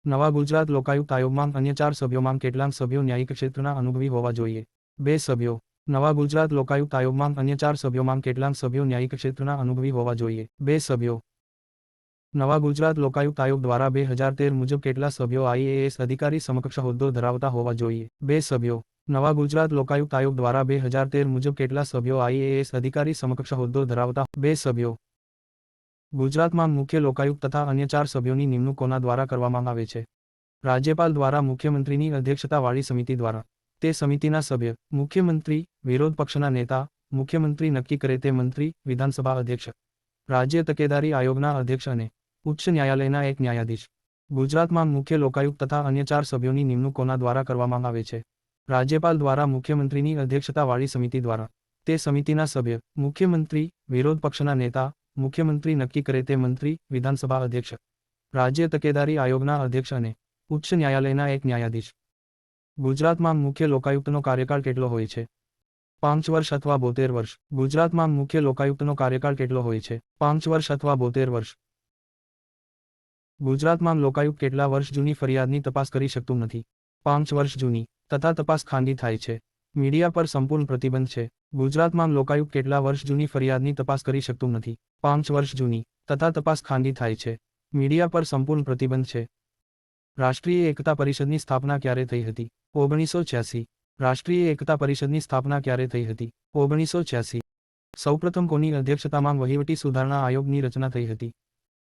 નવા ગુજરાત લોકાયુક્ત આયોગમાં અન્ય 4 સભ્યોમાં કેટલાક સભ્યો ન્યાયિક ક્ષેત્રના અનુભવી હોવા જોઈએ? 2 સભ્યો. નવા ગુજરાત લોકાયુક્ત આયોગમાં અન્ય 4 સભ્યોમાં કેટલાક સભ્યો ન્યાયિક ક્ષેત્રના અનુભવી હોવા જોઈએ? 2 સભ્યો. નવા ગુજરાત લોકાયુક્ત આયોગ દ્વારા 2013 મુજબ કેટલા સભ્યો IAS અધિકારી સમકક્ષ હોદ્દો ધરાવતા હોવા જોઈએ? 2 સભ્યો. નવા ગુજરાત લોકાયુક્ત આયોગ દ્વારા 2013 મુજબ કેટલા સભ્યો IAS અધિકારી સમકક્ષ હોદ્દો ધરાવતા? 2 સભ્યો. ગુજરાતમાં મુખ્ય લોકાયુક્ત તથા અન્ય 4 સભ્યોની નિમણૂક કોના દ્વારા કરવામાં આવે છે? રાજ્યપાલ દ્વારા મુખ્યમંત્રીની અધ્યક્ષતાવાળી સમિતિ દ્વારા. તે સમિતિના સભ્ય મુખ્યમંત્રી, વિરોધ પક્ષના નેતા, મુખ્યમંત્રી નક્કી કરે તે મંત્રી, વિધાનસભા અધ્યક્ષ, રાજ્ય તકેદારી આયોગના અધ્યક્ષ અને ઉચ્ચ ન્યાયાલયના એક ન્યાયાધીશ. ગુજરાતમાં મુખ્ય લોકાયુક્ત તથા અન્ય 4 સભ્યોની નિમણૂક કોના દ્વારા કરવામાં આવે છે? રાજ્યપાલ દ્વારા મુખ્યમંત્રીની અધ્યક્ષતાવાળી સમિતિ દ્વારા. તે સમિતિના સભ્ય મુખ્યમંત્રી, વિરોધ પક્ષના નેતા, મુખ્યમંત્રી નક્કી કરે તે મંત્રી, વિધાનસભા અધ્યક્ષ, રાજ્ય તકેદારી આયોગના અધ્યક્ષ અને ઉચ્ચ ન્યાયાલયના એક ન્યાયાધીશ. ગુજરાતમાં મુખ્ય લોકાયુક્તનો કાર્યકાળ કેટલો હોય છે? 5 વર્ષ અથવા 72 વર્ષ. ગુજરાતમાં મુખ્ય લોકાયુક્તનો કાર્યકાળ કેટલો હોય છે? 5 વર્ષ અથવા 72 વર્ષ. ગુજરાતમાં લોકાયુક્ત કેટલા વર્ષ જૂની ફરિયાદની તપાસ કરી શકતું નથી? 5 વર્ષ જૂની. તથા તપાસ ખાનગી થાય છે. મીડિયા પર સંપૂર્ણ પ્રતિબંધ છે. ગુજરાતમાં લોકાયુક્ત કેટલા વર્ષ જૂની ફરિયાદની તપાસ કરી શકતું નથી? 5 વર્ષ જૂની. તથા તપાસ ખાનગી થાય છે. મીડિયા પર સંપૂર્ણ પ્રતિબંધ છે. રાષ્ટ્રીય એકતા પરિષદની સ્થાપના ક્યારે થઈ હતી? 1986. રાષ્ટ્રીય એકતા પરિષદની સ્થાપના ક્યારે થઈ હતી? 1986. સૌપ્રથમ કોની અધ્યક્ષતામાં વહીવટી સુધારણા આયોગની રચના થઈ હતી?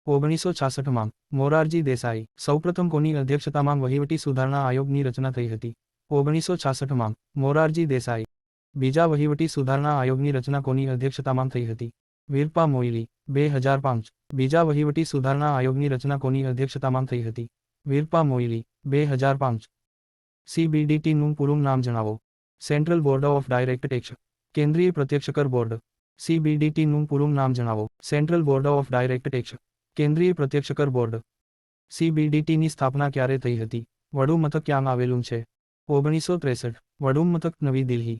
1966 માં મોરારજી દેસાઈ. સૌપ્રથમ કોની અધ્યક્ષતામાં વહીવટી સુધારણા આયોગની રચના થઈ હતી? 1966 માં મોરારજી દેસાઈ. બીજા વહીવટી સુધારણા આયોગની રચના કોની અધ્યક્ષતામાં થઈ હતી? વીરપ્પા મોઇલી. 2005. બીજા વહીવટી સુધારણા આયોગની રચના કોની અધ્યક્ષતામાં થઈ હતી? વીરપ્પા મોઇલી. 2005. CBDT નું પૂરું નામ જણાવો. Central board of direct tax, કેન્દ્રીય પ્રત્યક્ષ કર બોર્ડ. CBDTનું પૂરું નામ જણાવો. Central board of direct tax, કેન્દ્રીય પ્રત્યક્ષ કર બોર્ડ. CBDTની સ્થાપના ક્યારે થઈ હતી? વડુ મથક ક્યાં આવેલું છે? 1963. વડુ મથક નવી દિલ્હી.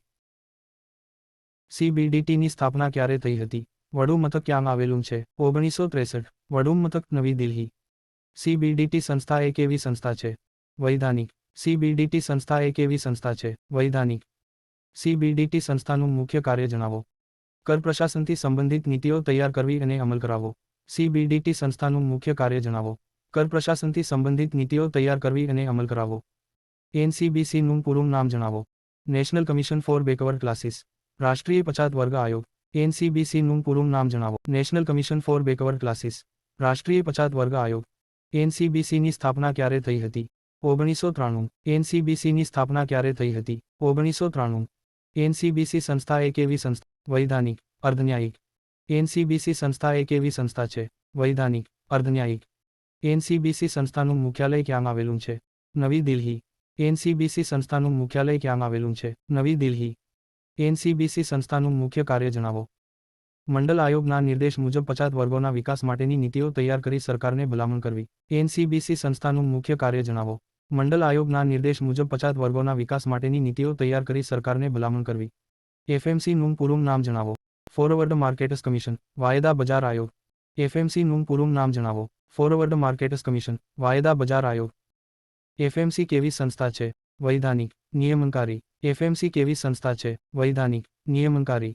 CBDTની સ્થાપના ક્યારે થઈ હતી? વડુ મથક ક્યાં આવેલું છે? 1963. વડુ મથક નવી દિલ્હી. CBDT સંસ્થા એક એવી સંસ્થા છે. વૈધાનિક. CBDT સંસ્થા એક એવી સંસ્થા છે. વૈધાનિક. CBDT સંસ્થાનું મુખ્ય કાર્ય જણાવો. કર પ્રશાસનથી સંબંધિત નીતિઓ તૈયાર કરવી અને અમલ કરાવવો. CBDT સંસ્થાનું મુખ્ય કાર્ય જણાવો. કર પ્રશાસનથી સંબંધિત નીતિઓ તૈયાર કરવી અને અમલ કરાવવો. NCBCનું પૂરું નામ જણાવો. National commission four backward classes, રાષ્ટ્રીય પછાત વર્ગ આયોગ. NCBCનું પૂરું નામ જણાવો. National commission four backward classes, રાષ્ટ્રીય પછાત વર્ગ આયોગ. NCBCની સ્થાપના ક્યારે થઈ હતી? 1993. NCBCની સ્થાપના ક્યારે થઈ હતી? 1993. NCBC સંસ્થા એક એવી સંસ્થા. વૈધાનિક, અર્ધન્યાયિક. NCBC સંસ્થા એક એવી સંસ્થા છે. વૈધાનિક, અર્ધન્યાયિક. NCBC સંસ્થાનું મુખ્યાલય ક્યાં આવેલું છે? નવી દિલ્હી. NCBC સંસ્થાનું મુખ્યાલય ક્યાં આવેલું છે? નવી દિલ્હી. NCBC સંસ્થાનું મુખ્ય કાર્ય જણાવો. મંડળ આયોગના નિર્દેશ મુજબ પછાત વર્ગોના વિકાસ માટેની નીતિઓ તૈયાર કરી સરકારને ભલામણ કરવી. NCBC સંસ્થાનું મુખ્ય કાર્ય જણાવો. મંડળ આયોગના નિર્દેશ મુજબ પછાત વર્ગોના વિકાસ માટેની નીતિઓ તૈયાર કરી સરકારને ભલામણ કરવી. FMCનું પૂરું નામ જણાવો. ફોરવર્ડ માર્કેટ્સ કમિશન, વાયદા બજાર આયોગ. FMCનું પૂરું નામ જણાવો. ફોરવર્ડ માર્કેટ્સ કમિશન, વાયદા બજાર આયોગ. FMC કેવી સંસ્થા છે? વૈધાનિક, નિયમનકારી. FMC કેવી સંસ્થા છે? વૈધાનિક, નિયમનકારી.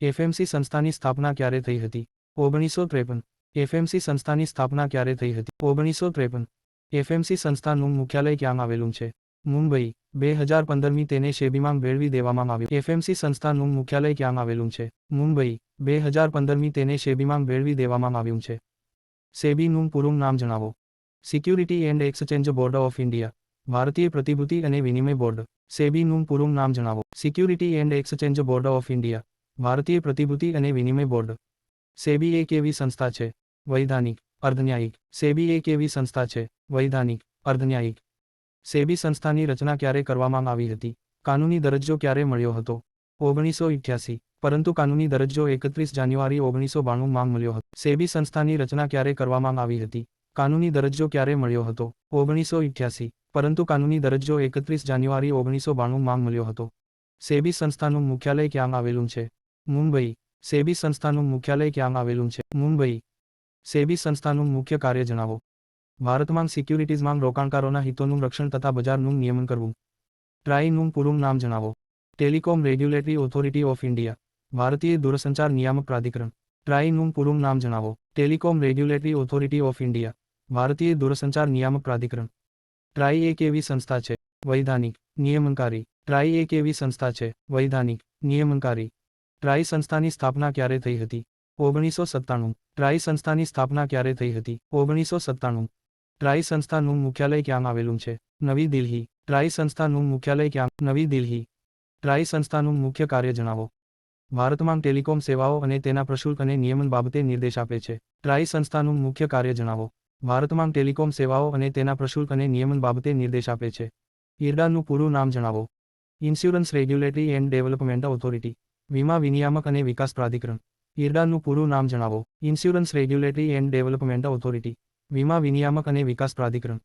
FMC સંસ્થાની સ્થાપના ક્યારે થઈ હતી? 1953. FMC સંસ્થાની સ્થાપના ક્યારે થઈ હતી? 1953. FMC સંસ્થાનું મુખ્યાલય ક્યાં આવેલું છે? મુંબઈ. 2015 તેને સેબીમાં ભેળવી દેવામાં આવ્યું. FMC સંસ્થાનું મુખ્યાલય ક્યાં આવેલું છે? મુંબઈ. 2015 તેને સેબીમાં ભેળવી દેવામાં આવ્યું છે. સેબીનું પૂરું નામ જણાવો. Security and exchange board of India, ભારતીય પ્રતિભૂતિ અને વિનિમય બોર્ડ. સેબીનું પૂરું નામ જણાવો. Security and exchange board of India, ભારતીય પ્રતિભૂતિ અને વિનિમય બોર્ડ. સેબી એક એવી સંસ્થા છે. વૈધાનિક, અર્ધન્યાયિક. સેબી એક એવી સંસ્થા છે. વૈધાનિક, અર્ધન્યાયિક. સેબી સંસ્થાની રચના ક્યારે કરવામાં આવી હતી? કાનૂની દરજ્જો ક્યારે મળ્યો હતો? 1988. પરંતુ કાનૂની દરજ્જો 31 જાન્યુઆરી 1992 માં મળ્યો હતો. સેબી સંસ્થાની રચના ક્યારે કરવામાં આવી હતી? કાનૂની દરજ્જો ક્યારે મળ્યો હતો? 1988. પરંતુ કાનૂની દરજ્જો 31 જાન્યુઆરી 1992 માં મળ્યો હતો. સેબી સંસ્થાનું મુખ્યાલય ક્યાં આવેલું છે? મુંબઈ. સેબી સંસ્થાનું મુખ્યાલય ક્યાં આવેલું છે? મુંબઈ. સેબી સંસ્થાનું મુખ્ય કાર્ય જણાવો. ભારતમાં સિક્યુરિટીઝમાં રોકાણકારોના હિતોનું રક્ષણ તથા બજારનું નિયમન કરવું. ટ્રાઈનું પૂરું નામ જણાવો. Telecom regulatory authority of India, ભારતીય દૂરસંચાર નિયામક પ્રાધિકરણ. ટ્રાઈનું પૂરું નામ જણાવો. Telecom regulatory authority of India, ભારતીય દૂરસંચાર નિયામક પ્રાધિકરણ. ટ્રાઈ એક એવી સંસ્થા છે. વૈધાનિક, નિયમનકારી. ટ્રાઈ એક એવી સંસ્થા છે. વૈધાનિક, નિયમનકારી. ટ્રાઈ સંસ્થાની સ્થાપના ક્યારે થઈ હતી? 1997. ટ્રાઈ સંસ્થાની સ્થાપના ક્યારે થઈ હતી? 1997. ટ્રાઈ સંસ્થાનું મુખ્યાલય ક્યાં આવેલું છે? નવી દિલ્હી. ટ્રાઈ સંસ્થાનું મુખ્યાલય ક્યાં? નવી દિલ્હી. ટ્રાઈ સંસ્થાનું મુખ્ય કાર્ય જણાવો. ભારતમાં ટેલિકોમ સેવાઓ અને તેના પ્રશુલ્ક અને નિયમન બાબતે નિર્દેશ આપે છે. ટ્રાઈ સંસ્થાનું મુખ્ય કાર્ય જણાવો. ભારતમાં ટેલિકોમ સેવાઓ અને તેના પ્રશુલ્ક અને નિયમન બાબતે નિર્દેશ આપે છે. ઇરડાનું પૂરું નામ જણાવો. Insurance regulatory and Development authority, વીમા વિનિયામક અને વિકાસ પ્રાધિકરણ. ઇરડાનું પૂરું નામ જણાવો. Insurance regulatory and Development authority, વીમા વિનિયામક અને વિકાસ પ્રાધિકરણ.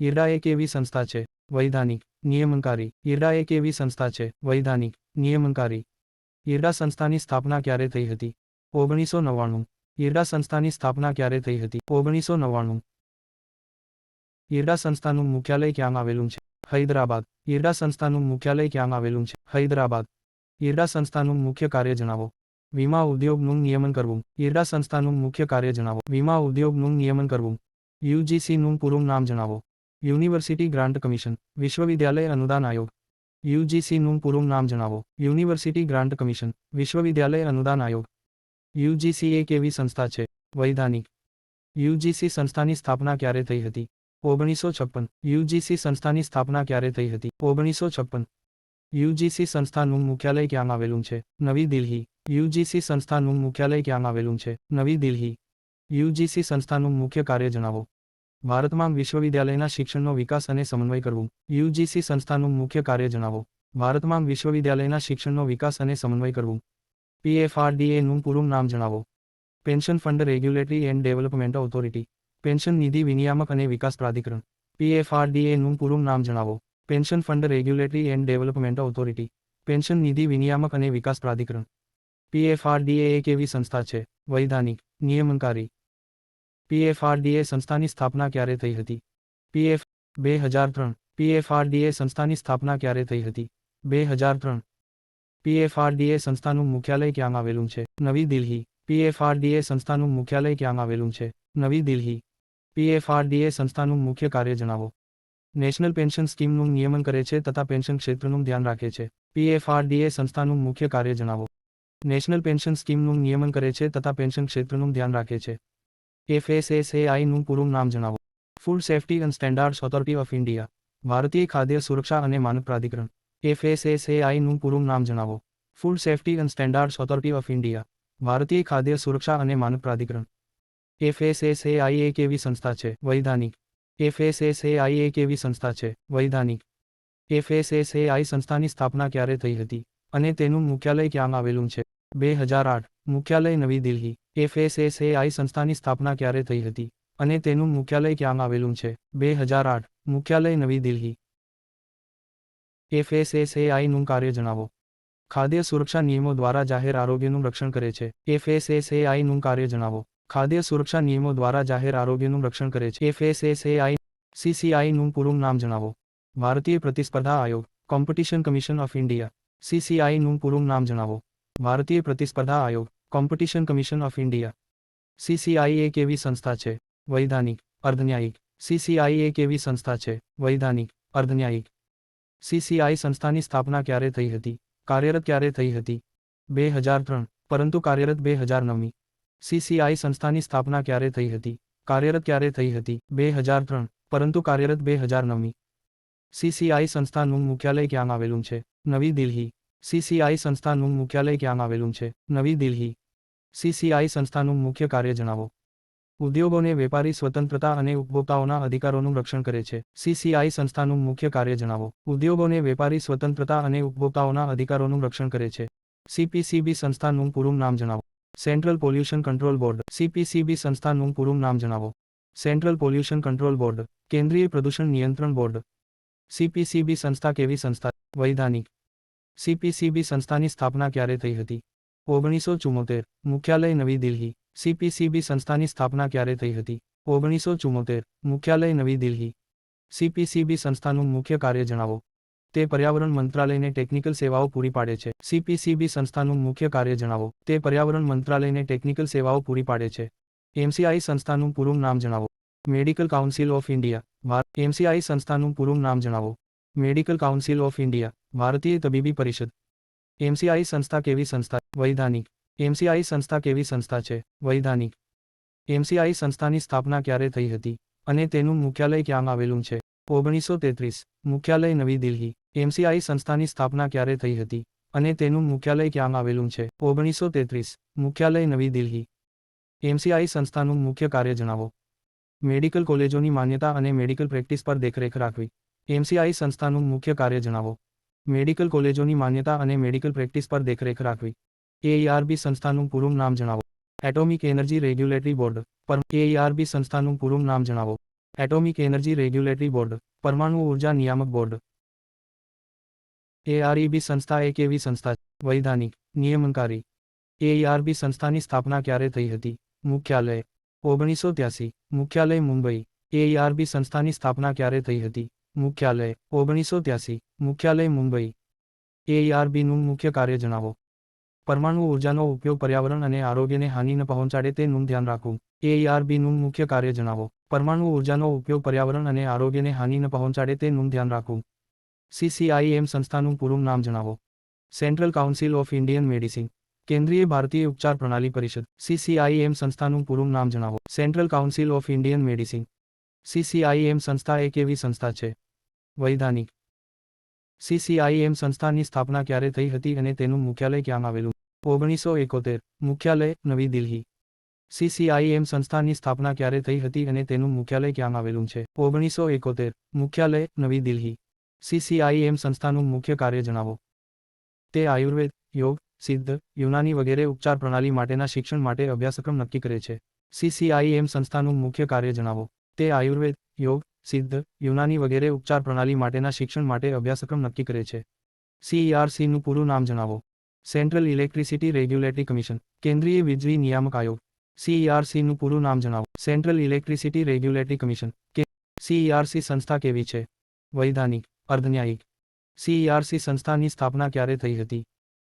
ઇરડા એક એવી સંસ્થા છે. વૈધાનિક, નિયમનકારી. ઇરડા એક એવી સંસ્થા છે. વૈધાનિક, નિયમનકારી. ઇરડા સંસ્થાની સ્થાપના ક્યારે થઈ હતી? 1999. ઇરડા સંસ્થાની સ્થાપના ક્યારે થઈ હતી? 1999. ઇરડા સંસ્થાનું મુખ્યાલય ક્યાં આવેલું છે? હૈદરાબાદ. ઇરડા સંસ્થાનું મુખ્યાલય ક્યાં આવેલું છે? હૈદરાબાદ. ઇરડા સંસ્થાનું મુખ્ય કાર્ય જણાવો. વીમા ઉદ્યોગનું નિયમન કરવું. ઇરડા સંસ્થાનું મુખ્ય કાર્ય જણાવો. વીમા ઉદ્યોગનું નિયમન કરવું. UGCનું પૂરું નામ જણાવો. યુનિવર્સિટી ગ્રાન્ટ કમિશન, વિશ્વવિદ્યાલય અનુદાન આયોગ. UGCનું પૂરું નામ જણાવો. યુનિવર્સિટી ગ્રાન્ટ કમિશન, વિશ્વવિદ્યાલય અનુદાન આયોગ. UGC એક એવી સંસ્થા છે. વૈધાનિક. UGC સંસ્થાની સ્થાપના ક્યારે થઈ હતી? 1956. UGC સંસ્થાની સ્થાપના ક્યારે થઈ હતી? 1956. UGC સંસ્થાનું મુખ્યાલય ક્યાં આવેલું છે? નવી દિલ્હી. UGC સંસ્થાનું મુખ્યાલય ક્યાં આવેલું છે? નવી દિલ્હી. UGC સંસ્થાનું મુખ્ય કાર્ય જણાવો. ભારતમાં વિશ્વવિદ્યાલયના શિક્ષણનો વિકાસ અને સમન્વય કરવું. યુજીસી સંસ્થાનું મુખ્ય કાર્ય જણાવો. ભારતમાં વિશ્વવિદ્યાલયના શિક્ષણનો વિકાસ અને સમન્વય કરવું. PFRDAનું પૂરું નામ જણાવો. Pension Fund Regulatory and Development Authority. Pension નિધિ વિનિયામક અને વિકાસ પ્રાધિકરણ. PFRDAનું પૂરું નામ જણાવો. Pension Fund Regulatory and Development Authority. Pension નિધિ વિનિયામક અને વિકાસ પ્રાધિકરણ. PFRDA એક એવી સંસ્થા છે, વૈધાનિક, નિયમનકારી. PFRDA સંસ્થાની સ્થાપના ક્યારે થઈ હતી? 2003. PFRDA સંસ્થાની સ્થાપના ક્યારે થઈ હતી? 2003. PFRDA સંસ્થાનું મુખ્યાલય ક્યાં આવેલું છે? નવી દિલ્હી. PFRDA સંસ્થાનું મુખ્યાલય ક્યાં આવેલું છે? નવી દિલ્હી. PFRDA સંસ્થાનું મુખ્ય કાર્ય જણાવો. નેશનલ પેન્શન સ્કીમનું નિયમન કરે છે તથા પેન્શન ક્ષેત્રનું ધ્યાન રાખે છે. PFRDA સંસ્થાનું મુખ્ય કાર્ય જણાવો. નેશનલ પેન્શન સ્કીમનું નિયમન કરે છે તથા પેન્શન ક્ષેત્રનું ધ્યાન રાખે છે. FSSAIનું પૂરું નામ જણાવો. Food Safety and Standards Authority of India. ભારતીય ખાદ્ય સુરક્ષા અને માનક પ્રાધિકરણ. FSSAIનું પૂરું નામ જણાવો. Food Safety and Standards Authority of India. ભારતીય ખાદ્ય સુરક્ષા અને માનક પ્રાધિકરણ. FSSAI એક એવી સંસ્થા છે, વૈધાનિક. FSSAI એક એવી સંસ્થા છે, વૈધાનિક. FSSAI સંસ્થાની સ્થાપના ક્યારે થઈ હતી અને તેનું મુખ્યાલય ક્યાં આવેલું છે? 2008. મુખ્યાલય નવી દિલ્હી. FSSAI સંસ્થાની સ્થાપના ક્યારે થઈ હતી અને તેનું મુખ્યાલય ક્યાં આવેલું છે? 2008. મુખ્યાલય નવી દિલ્હી. FSSAIનું કાર્ય જણાવો. ખાદ્ય સુરક્ષા નિયમો દ્વારા જાહેર આરોગ્યનું રક્ષણ કરે છે. FSSAIનું કાર્ય જણાવો. ખાદ્ય સુરક્ષા નિયમો દ્વારા જાહેર આરોગ્યનું રક્ષણ કરે છે. FSSAI. CCIનું પૂરું નામ જણાવો. ભારતીય પ્રતિસ્પર્ધા આયોગ. Competition Commission of India. CCIનું પૂરું નામ જણાવો. ભારતીય પ્રતિસ્પર્ધા આયોગ. Competition Commission of India. CCI એક એવી સંસ્થા છે, વૈધાનિક, અર્ધન્યાયિક. CCI એક એવી સંસ્થા છે, વૈધાનિક, અર્ધન્યાયિક. CCI સંસ્થાની સ્થાપના ક્યારે થઈ હતી? કાર્યરત ક્યારે થઈ હતી? 2003. પરંતુ કાર્યરત 2009. CCI સંસ્થાની સ્થાપના ક્યારે થઈ હતી? કાર્યરત ક્યારે થઈ હતી? 2003. પરંતુ કાર્યરત 2009. CCI સંસ્થાનું મુખ્યાલય ક્યાં આવેલું છે? નવી દિલ્હી. CCI સંસ્થાનું મુખ્યાલય ક્યાં આવેલું છે? નવી દિલ્હી. CCI સંસ્થાનું મુખ્ય કાર્ય જણાવો. ઉદ્યોગોને વેપારી સ્વતંત્રતા અને ઉપભોક્તાઓના અધિકારોનું રક્ષણ કરે છે. CCI સંસ્થાનું મુખ્ય કાર્ય જણાવો. ઉદ્યોગોને વેપારી સ્વતંત્રતા અને ઉપભોક્તાઓના અધિકારોનું રક્ષણ કરે છે. CPCB સંસ્થાનું પૂરું નામ જણાવો. Central Pollution Control board. CPCB સંસ્થાનું પૂરું નામ જણાવો. Central Pollution Control board. કેન્દ્રીય પ્રદૂષણ નિયંત્રણ બોર્ડ. CPCB સંસ્થા કેવી સંસ્થા? વૈધાનિક. CPCB સંસ્થાની સ્થાપના ક્યારે થઈ હતી? 1974. મુખ્યાલય નવી દિલ્હી. CPCB સંસ્થાની સ્થાપના ક્યારે થઈ હતી? 1974. મુખ્યાલય નવી દિલ્હી. CPCB સંસ્થાનું મુખ્ય કાર્ય જણાવો. તે પર્યાવરણ મંત્રાલયને ટેકનિકલ સેવાઓ પૂરી પાડે છે. CPCB સંસ્થાનું મુખ્ય કાર્ય જણાવો. તે પર્યાવરણ મંત્રાલયને ટેકનિકલ સેવાઓ પૂરી પાડે છે. MCI સંસ્થાનું પૂરું નામ જણાવો. Medical council of India. MCI સંસ્થાનું પૂરું નામ જણાવો. Medical council of India. ભારતીય તબીબી પરિષદ. MCI સંસ્થા કેવી સંસ્થા? વૈધાનિક. MCI સંસ્થા કેવી સંસ્થા છે? વૈધાનિક. MCI સંસ્થાની સ્થાપના ક્યારે થઈ હતી અને તેનું મુખ્યાલય ક્યાં આવેલું છે? 1933. મુખ્યાલય નવી દિલ્હી. MCI સંસ્થાની સ્થાપના ક્યારે થઈ હતી અને તેનું મુખ્યાલય ક્યાં આવેલું છે? 1933. મુખ્યાલય નવી દિલ્હી. MCI સંસ્થાનું મુખ્ય કાર્ય જણાવો. મેડિકલ કોલેજોની માન્યતા અને મેડિકલ પ્રેક્ટિસ પર દેખરેખ રાખવી. MCI સંસ્થાનું મુખ્ય કાર્ય જણાવો. મેડિકલ કોલેજોની માન્યતા અને મેડિકલ પ્રેક્ટિસ પર દેખરેખ રાખવી. AERB સંસ્થાનું પૂરું નામ જણાવો. Atomic energy regulatory board. AERB સંસ્થાનું પૂરું નામ જણાવો. Atomic energy regulatory board. પરમાણુ ઊર્જા નિયામક બોર્ડ. AREB સંસ્થા એક એવી સંસ્થા છે, વૈધાનિક, નિયમનકારી. AERB સંસ્થાની સ્થાપના ક્યારે થઈ હતી? મુખ્યાલય 1983. મુખ્યાલય મુંબઈ. AERB સંસ્થાની સ્થાપના ક્યારે થઈ હતી? મુખ્યાલય 1983. મુખ્યાલય મુંબઈ. AERBનું મુખ્ય કાર્ય જણાવો. પરમાણુ ઊર્જાનો ઉપયોગ પર્યાવરણ અને આરોગ્યને હાનિ ન પહોંચાડે તેનું ધ્યાન રાખવું. AERBનું મુખ્ય કાર્ય જણાવો. પરમાણુ ઊર્જાનો ઉપયોગ પર્યાવરણ અને આરોગ્યને હાનિ ન પહોંચાડે તેનું ધ્યાન રાખવું. CCIM સંસ્થાનું પૂરું નામ જણાવો. Central council of Indian medicine. કેન્દ્રીય ભારતીય ઉપચાર પ્રણાલી પરિષદ. CCIM સંસ્થાનું પૂરું નામ જણાવો. Central council of Indian medicine. CCIM સંસ્થા એક એવી સંસ્થા છે, વૈધાનિક. CCIM સંસ્થાની સ્થાપના ક્યારે થઈ હતી અને તેનું મુખ્યાલય ક્યાં આવેલું? 1971. મુખ્યાલય નવી દિલ્હી. CCIM સંસ્થાની સ્થાપના ક્યારે થઈ હતી અને તેનું મુખ્યાલય ક્યાં આવેલું છે? 1971. મુખ્યાલય નવી દિલ્હી. CCIM સંસ્થાનું મુખ્ય કાર્ય જણાવો. તે આયુર્વેદ, યોગ, સિદ્ધ, યુનાની વગેરે ઉપચાર પ્રણાલી માટેના શિક્ષણ માટે અભ્યાસક્રમ નક્કી કરે છે. CCIM સંસ્થાનું મુખ્ય કાર્ય જણાવો. તે આયુર્વેદ, યોગ, સિદ્ધ, યુનાની વગેરે ઉપચાર પ્રણાલી માટેના શિક્ષણ માટે અભ્યાસક્રમ નક્કી કરે છે. CERCનું પૂરું નામ જણાવો. Central electricity regulatory commission. કેન્દ્રીય વીજળી નિયામક આયોગ. CERCનું પૂરું નામ જણાવો. Central electricity regulatory commission. CERC સંસ્થા કેવી છે? વૈધાનિક, અર્ધન્યાયિક. CERC સંસ્થાની સ્થાપના ક્યારે થઈ હતી?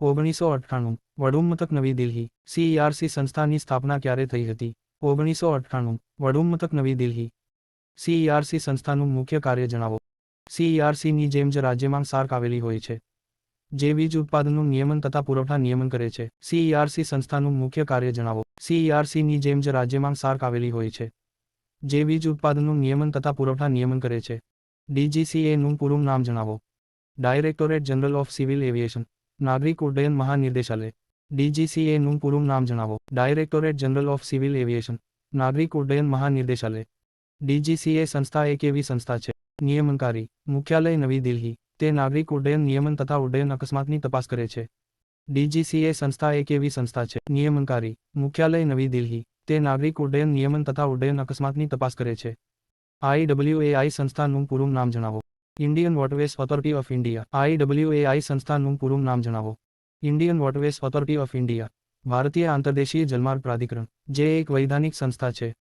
1998. વડુમથક નવી દિલ્હી. CERC સંસ્થાની સ્થાપના ક્યારે થઈ હતી? 1998. વડુમથક નવી દિલ્હી. CERC સંસ્થાનું મુખ્ય કાર્ય જણાવો. CERCની જેમ જ રાજ્યમાં સાર્ક આવેલી હોય છે, જે વીજ ઉત્પાદનનું નિયમન તથા પુરવઠા નિયમન કરે છે. CERC સંસ્થાનું મુખ્ય કાર્ય જણાવો. CERCની જેમ જ રાજ્યમાં સાર્ક આવેલી હોય છે, જે વીજ ઉત્પાદનનું નિયમન તથા પુરવઠા નિયમન કરે છે. DGCAનું પૂરું નામ જણાવો. Directorate general of Civil aviation. નાગરિક ઉડ્ડયન મહાનિર્દેશાલય. DGCAનું પૂરું નામ જણાવો. Directorate general of Civil aviation. નાગરિક ઉડ્ડયન મહાનિર્દેશાલય. DGCA સંસ્થા એક એવી સંસ્થા છે. નિયમનકારી. મુખ્યાલય નવી દિલ્હી. તે નાગરિક ઉડ્ડયન નિયમન તથા ઉડ્ડયન અકસ્માતની તપાસ કરે છે. DGCA સંસ્થા એક એવી સંસ્થા છે. નિયમનકારી. મુખ્યાલય નવી દિલ્હી. તે નાગરિક ઉડ્ડયન નિયમન તથા ઉડ્ડયન અકસ્માતની તપાસ કરે છે. IWAI સંસ્થાનું પૂરું નામ જણાવો. Indian waterways authority of India. IWAI સંસ્થાનું પૂરું નામ જણાવો. Indian waterways authority of India. ભારતીય આંતરદેશીય જલમાર્ગ પ્રાધિકરણ, જે એક વૈધાનિક સંસ્થા છે.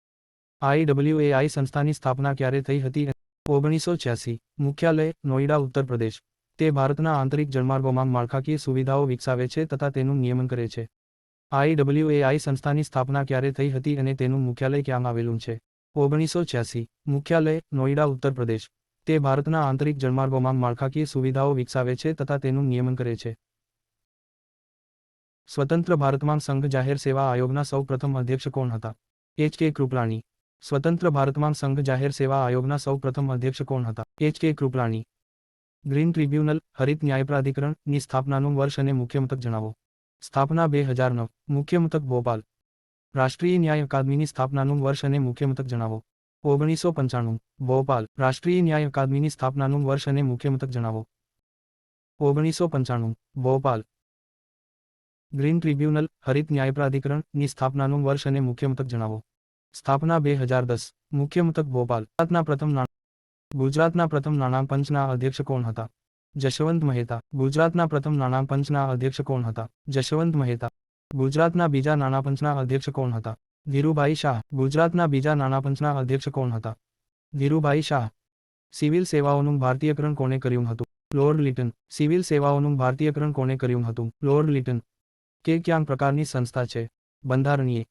IWAI સંસ્થાની સ્થાપના ક્યારે થઈ હતી? 1986. મુખ્યાલય નોઈડા, ઉત્તર પ્રદેશ. તે ભારતના આંતરિક જળમાર્ગોમાં માળખાકીય સુવિધાઓ વિકસાવે છે તથા તેનું નિયમન કરે છે. IWAI સંસ્થાની સ્થાપના ક્યારે થઈ હતી અને તેનું મુખ્યાલય ક્યાં આવેલું છે? 1986. મુખ્યાલય નોઈડા, ઉત્તર પ્રદેશ. તે ભારતના આંતરિક જળમાર્ગોમાં માળખાકીય સુવિધાઓ વિકસાવે છે તથા તેનું નિયમન કરે છે. સ્વતંત્ર ભારતમાં સંઘ જાહેર સેવા આયોગના સૌ પ્રથમ અધ્યક્ષ કોણ હતા? H.K. કૃપલાણી. સ્વતંત્ર ભારતમાં સંઘ જાહેર સેવા આયોગના સૌ પ્રથમ અધ્યક્ષ કોણ હતા? H.K. કૃપલાણી. ગ્રીન ટ્રિબ્યુનલ, હરિત ન્યાય પ્રાધિકરણ ની સ્થાપનાનું વર્ષ અને મુખ્ય મથક જણાવો. સ્થાપના 2009. મુખ્ય મથક ભોપાલ. રાષ્ટ્રીય ન્યાય અકાદમીની સ્થાપનાનું વર્ષ અને મુખ્ય મથક જણાવો. 1995. ભોપાલ. રાષ્ટ્રીય ન્યાય અકાદમીની સ્થાપનાનું વર્ષ અને મુખ્ય મથક જણાવો. 1995. ભોપાલ. ગ્રીન ટ્રિબ્યુનલ, હરિત ન્યાય પ્રાધિકરણ ની સ્થાપનાનું વર્ષ અને મુખ્ય મથક જણાવો. સ્થાપના 2010. મુખ્ય મથક ભોપાલ. ગુજરાતના પ્રથમ નાણાં પંચના અધ્યક્ષ કોણ હતા? જશવંત મહેતા. ગુજરાતના પ્રથમ નાણાં પંચના અધ્યક્ષ કોણ હતા? જશવંત મહેતા. ગુજરાતના બીજા નાણાં પંચના અધ્યક્ષ કોણ હતા? ધીરુભાઈ શાહ. ગુજરાતના બીજા નાણાં પંચના અધ્યક્ષ કોણ હતા? ધીરુભાઈ શાહ. સિવિલ સેવાઓનું ભારતીયકરણ કોણે કર્યું હતું? Lord Litton. સિવિલ સેવાઓનું ભારતીયકરણ કોણે કર્યું હતું? Lord Litton. કે ક્યાં પ્રકારની સંસ્થા છે? બંધારણીય.